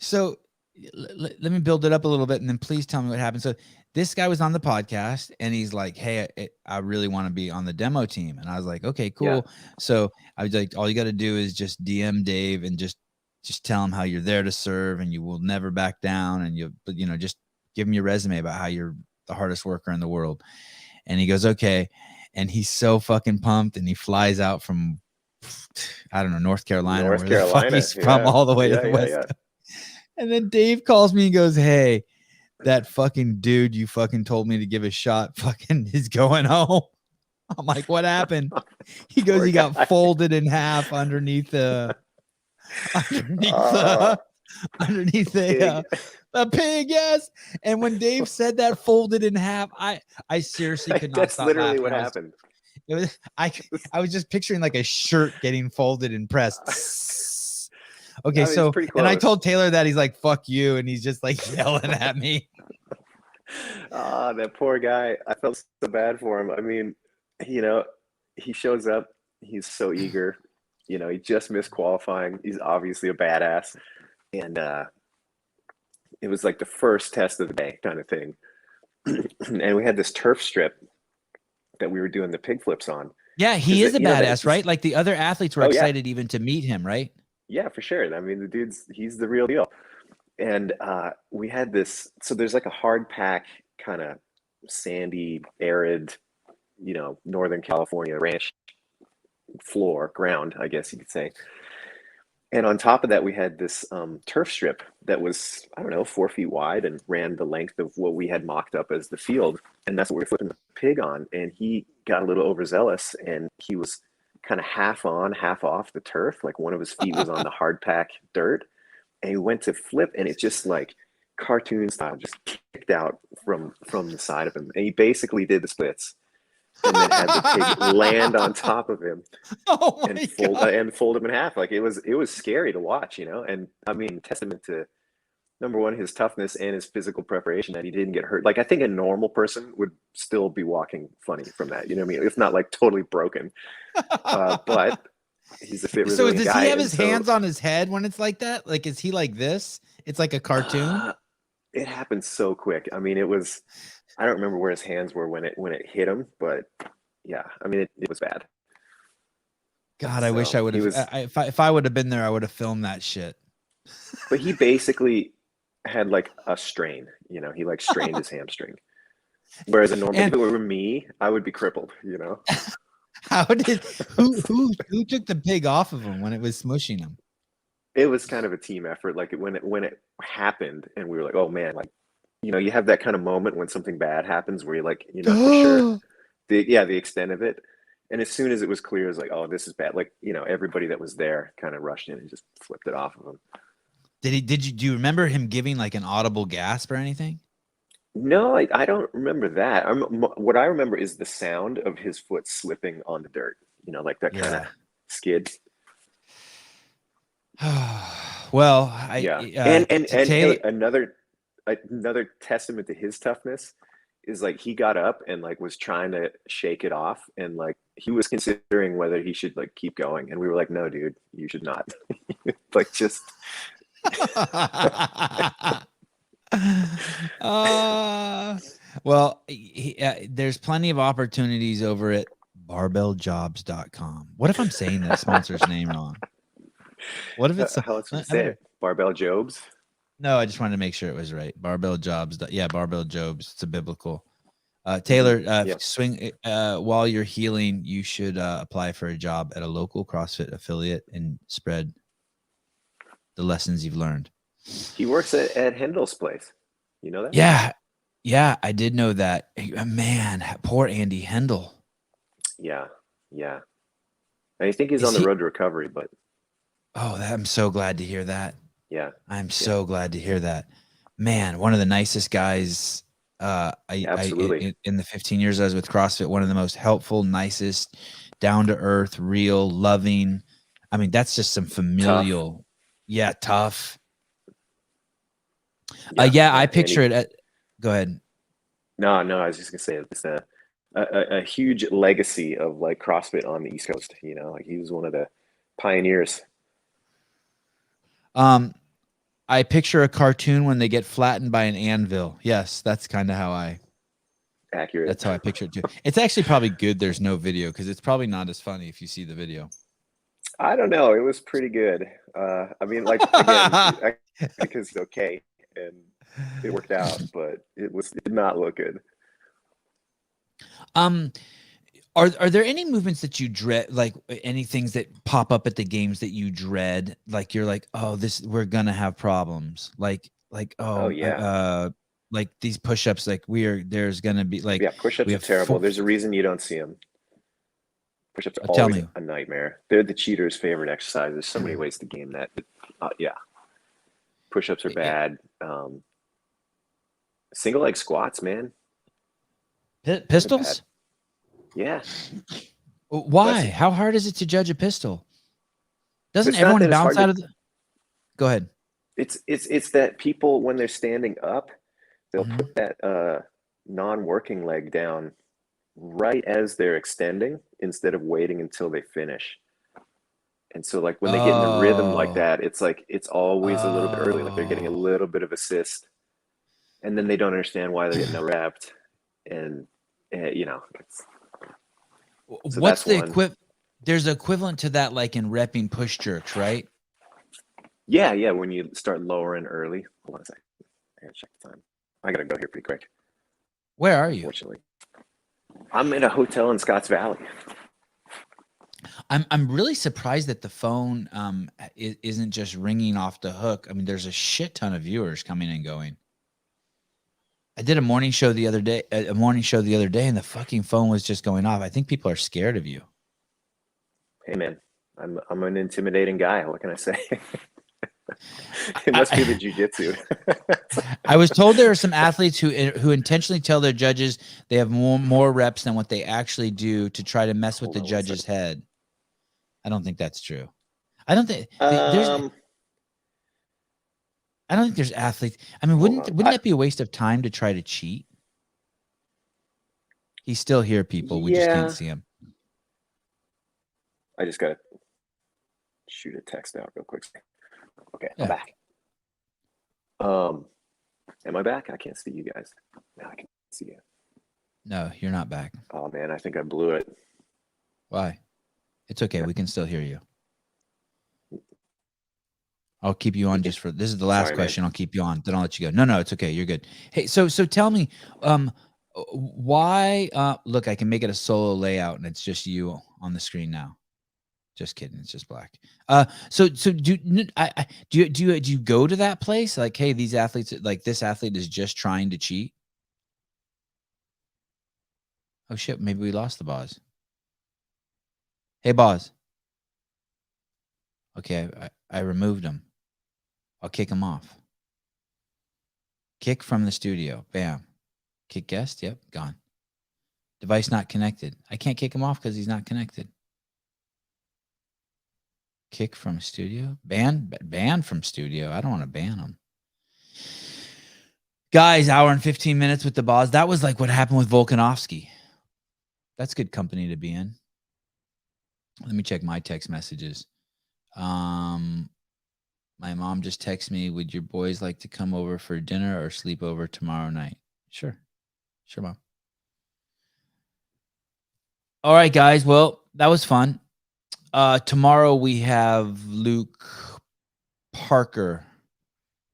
S2: So let me build it up a little bit and then please tell me what happened. So this guy was on the podcast and he's like, hey, I really want to be on the demo team. And I was like, okay, cool. Yeah. So I was like, all you got to do is just DM Dave and just tell him how you're there to serve and you will never back down. And just give him your resume about how you're the hardest worker in the world. And he goes, okay. And he's so fucking pumped and he flies out from, I don't know, North Carolina, where the fuck he's from, all the way to the West Coast. And then Dave calls me and goes, hey, that fucking dude you fucking told me to give a shot fucking is going home. I'm like, what happened? He goes, he got folded in half underneath a pig, yes. And when Dave said that, folded in half, I seriously could not
S1: That's
S2: stop
S1: literally
S2: laughing.
S1: what happened.
S2: It was I was just picturing like a shirt getting folded and pressed. Okay, so and I told Taylor that, he's like, fuck you, and he's just like yelling at me.
S1: That poor guy. I felt so bad for him. I mean, he shows up, he's so eager. He just missed qualifying. He's obviously a badass. And it was like the first test of the day kind of thing. And we had this turf strip that we were doing the pig flips on.
S2: Yeah, he is a badass, right? Like the other athletes were excited even to meet him, right?
S1: Yeah, for sure. I mean, he's the real deal. And we had this, so there's like a hard pack kind of sandy, arid Northern California ranch ground, I guess you could say. And on top of that, we had this turf strip that was, I don't know, 4 feet wide and ran the length of what we had mocked up as the field. And that's what we were flipping the pig on. And he got a little overzealous, and he was kind of half on, half off the turf. Like one of his feet was on the hard pack dirt. And he went to flip, and it just like cartoon style just kicked out from the side of him. And he basically did the splits. And then had the pig land on top of him and fold him in half. Like it was scary to watch, and I mean, testament to number one, his toughness and his physical preparation that he didn't get hurt. Like I think a normal person would still be walking funny from that, you know what I mean? If not like totally broken, but he's a fit resilient guy.
S2: So does he have his hands on his head when it's like that? Like, is he like this? It's like a cartoon.
S1: It happened so quick. I mean, I don't remember where his hands were when it hit him, but yeah, I mean, it was bad.
S2: God, I wish I would have. If I would have been there, I would have filmed that shit.
S1: But he basically had like a strain, he like strained his hamstring. Whereas a normal, if it were me, I would be crippled,
S2: How did who took the pig off of him when it was smushing him?
S1: It was kind of a team effort. Like when it happened, and we were like, oh man, like. You have that kind of moment when something bad happens where you're like, for sure the extent of it. And as soon as it was clear, it was like, oh, this is bad. Like, everybody that was there kind of rushed in and just flipped it off of him.
S2: Do you remember him giving like an audible gasp or anything?
S1: No, I don't remember that. What I remember is the sound of his foot slipping on the dirt, like that kind of skid.
S2: Well,
S1: and hey, another testament to his toughness is like he got up and like was trying to shake it off, and like he was considering whether he should like keep going, and we were like, no dude, you should not. Like just
S2: well, there's plenty of opportunities over at barbelljobs.com. What if I'm saying that sponsor's name wrong? What if it's
S1: how else would you say it? Barbell Jobs?
S2: No, I just wanted to make sure it was right. Barbell Jobs. Yeah, Barbell Jobs. It's a biblical. Taylor, swing while you're healing, you should apply for a job at a local CrossFit affiliate and spread the lessons you've learned.
S1: He works at Hendel's place. You know that?
S2: Yeah, I did know that. Man, poor Andy Hendel.
S1: Yeah. I think he's on the road to recovery, but.
S2: Oh, I'm so glad to hear that.
S1: Yeah.
S2: I'm so glad to hear that. Man, one of the nicest guys
S1: Absolutely.
S2: In the 15 years I was with CrossFit, one of the most helpful, nicest, down to earth, real, loving. I mean, that's just some familial. Tough. I picture it. Go ahead.
S1: No, I was just gonna say it's a huge legacy of like CrossFit on the East Coast. Like he was one of the pioneers.
S2: I picture a cartoon when they get flattened by an anvil. Yes, that's kind of how
S1: accurate.
S2: That's how I picture it too. It's actually probably good there's no video, because it's probably not as funny if you see the video.
S1: I don't know. It was pretty good. I mean, like again, because it's okay and it worked out, but it did not look good.
S2: Are there any movements that you dread, like any things that pop up at the games that you dread? Like you're like, oh, we're gonna have problems. Like like these push-ups, like there's gonna be like,
S1: push-ups are terrible. There's a reason you don't see them. Push-ups are always a nightmare. They're the cheater's favorite exercise. There's so many ways to game that. Push-ups are bad. Single leg squats, man.
S2: Pistols?
S1: Yeah.
S2: Why? How hard is it to judge a pistol? Doesn't everyone bounce out of the... Go ahead.
S1: It's that people, when they're standing up, they'll put that non-working leg down right as they're extending instead of waiting until they finish. And so like when they get in the rhythm like that, it's like it's always a little bit early, like they're getting a little bit of assist, and then they don't understand why they're getting wrapped. And it's, so
S2: what's the equivalent? There's an equivalent to that, like in repping push jerks, right?
S1: Yeah. When you start lowering early. Hold on a second. I gotta check the time. I gotta go here pretty quick.
S2: Where are you?
S1: Unfortunately. I'm in a hotel in Scotts Valley.
S2: I'm really surprised that the phone isn't just ringing off the hook. I mean, there's a shit ton of viewers coming and going. I did a morning show the other day, and the fucking phone was just going off. I think people are scared of you.
S1: Hey man, I'm an intimidating guy. What can I say? It must be the jiu-jitsu.
S2: I was told there are some athletes who intentionally tell their judges they have more reps than what they actually do to try to mess with the judge's head. I don't think that's true. I don't think there's athletes. I mean, wouldn't that be a waste of time to try to cheat? He's still here, people. We just can't see him.
S1: I just gotta shoot a text out real quick. Okay,
S2: Yeah.
S1: I'm back. Am I back? I can't see you guys. Now I can see you.
S2: No, you're not back.
S1: Oh man, I think I blew it.
S2: Why? It's okay. We can still hear you. I'll keep you on just for this is the last question. Man. I'll keep you on. Then I'll let you go. No, it's okay. You're good. Hey, so tell me, why? Look, I can make it a solo layout, and it's just you on the screen now. Just kidding. It's just black. So do you go to that place? Like, hey, these athletes, like this athlete is just trying to cheat. Oh shit! Maybe we lost the Boz. Hey, Boz. Okay, I removed him. I'll kick him off. Kick from the studio. Bam. Kick guest. Yep, gone. Device not connected. I can't kick him off because he's not connected. Kick from studio. Ban from studio. I don't want to ban him. Guys, hour and 15 minutes with the Boz. That was like what happened with Volkanovski. That's good company to be in. Let me check my text messages. My mom just texted me, would your boys like to come over for dinner or sleep over tomorrow night? Sure, Mom. All right, guys. Well, that was fun. Tomorrow we have Luke Parker.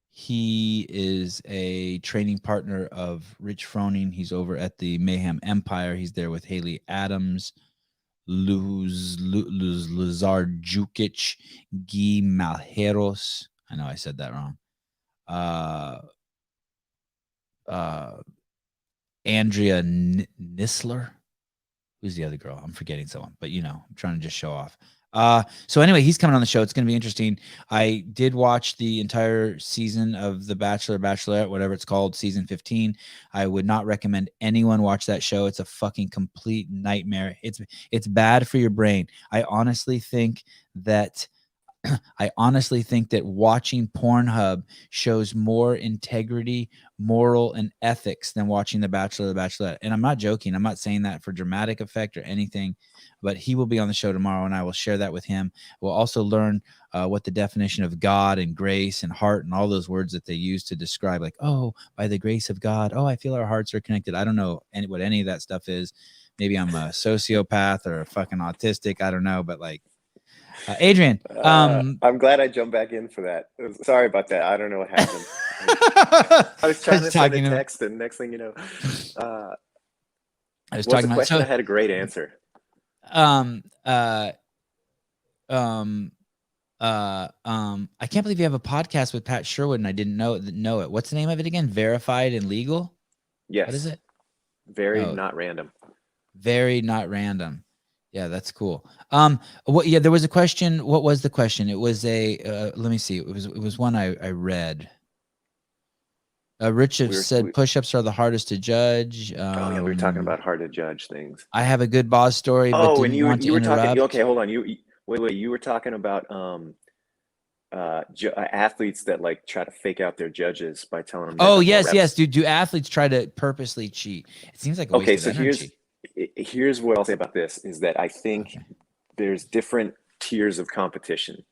S2: He is a training partner of Rich Froning. He's over at the Mayhem Empire. He's there with Haley Adams, Lazar Jukic, Guy Malheros. I know I said that wrong. Andrea Nisler. Who's the other girl? I'm forgetting someone, but I'm trying to just show off. So anyway, he's coming on the show. It's going to be interesting. I did watch the entire season of The Bachelor, Bachelorette, whatever it's called, season 15. I would not recommend anyone watch that show. It's a fucking complete nightmare. It's bad for your brain. I honestly think that watching Pornhub shows more integrity, moral, and ethics than watching The Bachelor, The Bachelorette. And I'm not joking. I'm not saying that for dramatic effect or anything, but he will be on the show tomorrow, and I will share that with him. We'll also learn what the definition of God and grace and heart and all those words that they use to describe, like, oh, by the grace of God, oh, I feel our hearts are connected. I don't know what any of that stuff is. Maybe I'm a sociopath or a fucking autistic. I don't know, but like, Adrian,
S1: I'm glad I jumped back in for that. Sorry about that. I don't know what happened. I was trying to send a text, and next thing you know,
S2: I was talking about.
S1: Question? I had a great answer.
S2: I can't believe you have a podcast with Pat Sherwood, and I didn't know it. What's the name of it again? Verified and Legal?
S1: Yes.
S2: What is it?
S1: Not random.
S2: Very not random. Yeah, that's cool. There was a question. What was the question? It was let me see. It was one I read. Rich said push-ups are the hardest to judge.
S1: We were talking about hard to judge things.
S2: I have a good Boz story.
S1: Oh,
S2: but
S1: and you were talking. Okay, hold on. Wait. You were talking about athletes that like try to fake out their judges by telling them.
S2: Oh yes. Do athletes try to purposely cheat? It seems like a waste of energy.
S1: Here's what I'll say about this is that I think there's different tiers of competition,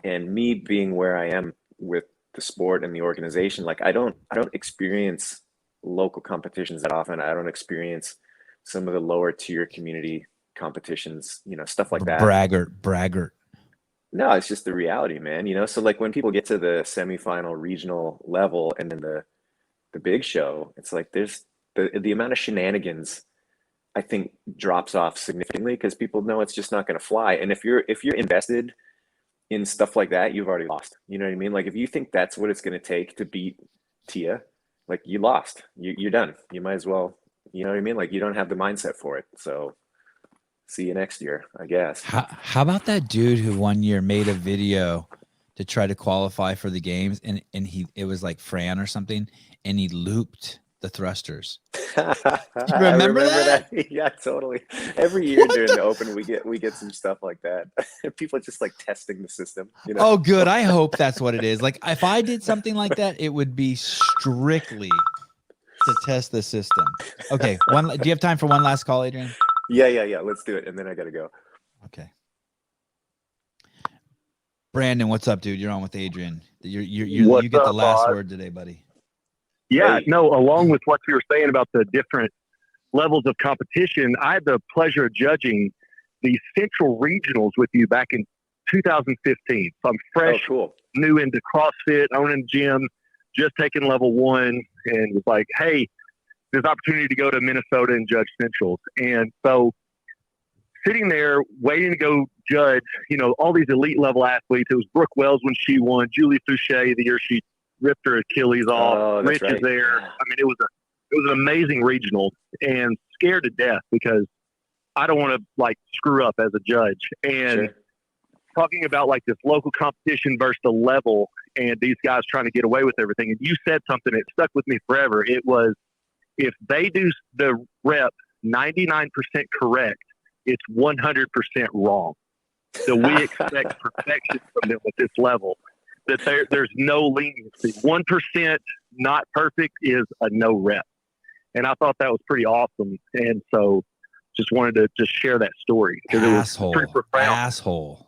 S1: and me being where I am with the sport and the organization, like I don't experience local competitions that often. I don't experience some of the lower tier community competitions, stuff like that.
S2: Braggart. No,
S1: it's just the reality, man. So like when people get to the semifinal regional level and then the big show, it's like there's the amount of shenanigans I think drops off significantly because people know it's just not going to fly. And if you're invested in stuff like that, you've already lost. You know what I mean? Like if you think that's what it's going to take to beat Tia, like you lost. You're done. You might as well. You know what I mean? Like you don't have the mindset for it. So see you next year, I guess.
S2: How about that dude who one year made a video to try to qualify for the games, and it was like Fran or something, and he looped the thrusters.
S1: I remember that? Yeah, totally. Every year during the Open, we get some stuff like that. People just like testing the system. You know?
S2: Oh, good. I hope that's what it is. Like if I did something like that, it would be strictly to test the system. Okay. Do you have time for one last call, Adrian?
S1: Yeah. Let's do it, and then I gotta go.
S2: Okay. Brandon, what's up, dude? You're on with Adrian. You get the last word today, buddy.
S3: Yeah, no, along with what you were saying about the different levels of competition, I had the pleasure of judging the Central Regionals with you back in 2015. So I'm fresh, new into CrossFit, owning the gym, just taking level 1, and was like, hey, there's opportunity to go to Minnesota and judge Centrals. And so sitting there waiting to go judge, all these elite level athletes. It was Brooke Wells when she won, Julie Fouché the year she ripped her Achilles off. Rich is there. I mean, it was an amazing regional, and scared to death because I don't want to like screw up as a judge. And talking about like this local competition versus the level, and these guys trying to get away with everything. And you said something that stuck with me forever. It was, if they do the rep 99% correct, it's 100% wrong. So we expect perfection from them at this level. That there's no leniency. 1% not perfect is a no rep. And I thought that was pretty awesome. And so just wanted to just share that story. Because it was pretty profound.
S2: Asshole.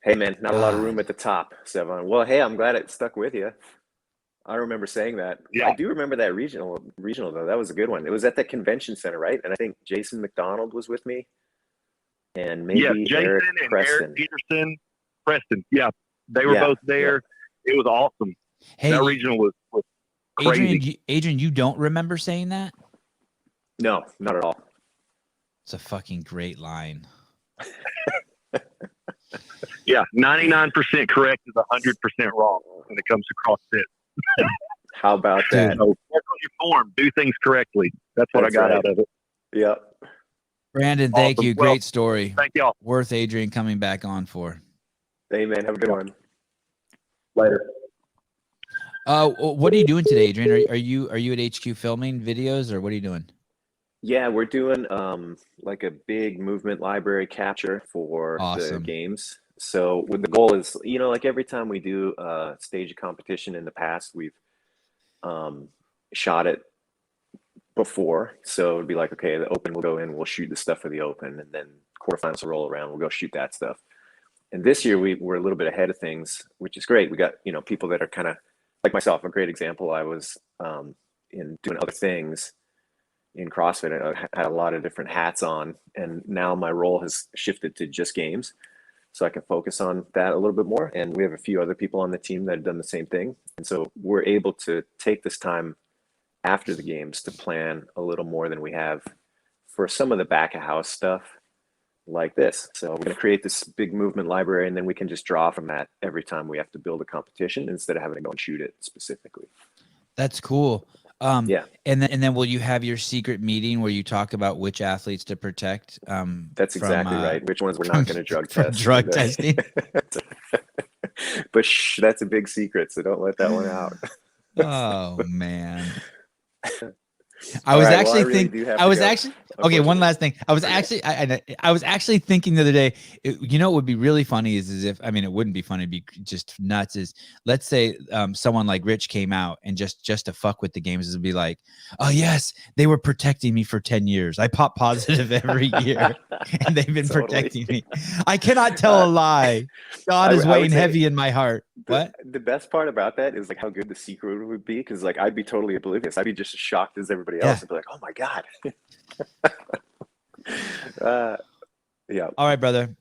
S1: Hey, man, not a lot of room at the top, Sevan. Well, hey, I'm glad it stuck with you. I remember saying that. Yeah. I do remember that regional, though. That was a good one. It was at the convention center, right? And I think Jason McDonald was with me. And maybe
S3: Jason
S1: Eric
S3: and
S1: Preston.
S3: Eric Peterson. Preston, yeah, they were both there. Yeah. It was awesome. Hey, that regional was crazy.
S2: Adrian, you don't remember saying that?
S1: No, not at all.
S3: It's
S2: a fucking great line.
S3: Yeah, 99% correct is 100% wrong when it comes to CrossFit.
S1: How about that?
S3: So, work on your form. Do things correctly. That's what I got out of it.
S1: Yep.
S2: Brandon, thank you. Great story.
S3: Thank y'all.
S2: Worth Adrian coming back on for.
S1: Hey, man. Have a good one.
S3: Later.
S2: What are you doing today, Adrian? Are you at HQ filming videos, or what are you doing?
S1: Yeah, we're doing like a big movement library capture for the games. So with the goal is, like every time we do a stage of competition in the past, we've shot it before. So it'd be like, okay, the Open will go in, we'll shoot the stuff for the Open, and then quarterfinals will roll around, we'll go shoot that stuff. And this year we're a little bit ahead of things, which is great. We got, people that are kind of like myself. A great example, I was in doing other things in CrossFit. I had a lot of different hats on, and now my role has shifted to just games. So I can focus on that a little bit more. And we have a few other people on the team that have done the same thing. And so we're able to take this time after the games to plan a little more than we have for some of the back of house stuff like this. So we're going to create this big movement library, and then we can just draw from that every time we have to build a competition instead of having to go and shoot it specifically.
S2: That's cool.
S1: Yeah.
S2: And then will you have your secret meeting where you talk about which athletes to protect?
S1: That's exactly right. Which ones we're not going to drug test.
S2: Drug testing.
S1: But that's a big secret, so don't let that one out.
S2: Oh, man. I was actually okay. One last thing. I was actually thinking the other day, what would be really funny is if, it wouldn't be funny, it'd be just nuts. Is let's say someone like Rich came out and just to fuck with the games, would be like, oh yes, they were protecting me for 10 years. I pop positive every year and they've been protecting me. I cannot tell a lie. God is weighing heavy in my heart. What?
S1: The best part about that is like how good the secret would be, because like I'd be totally oblivious. I'd be just as shocked as everybody else and be like, oh my God. Yeah.
S2: All right, brother.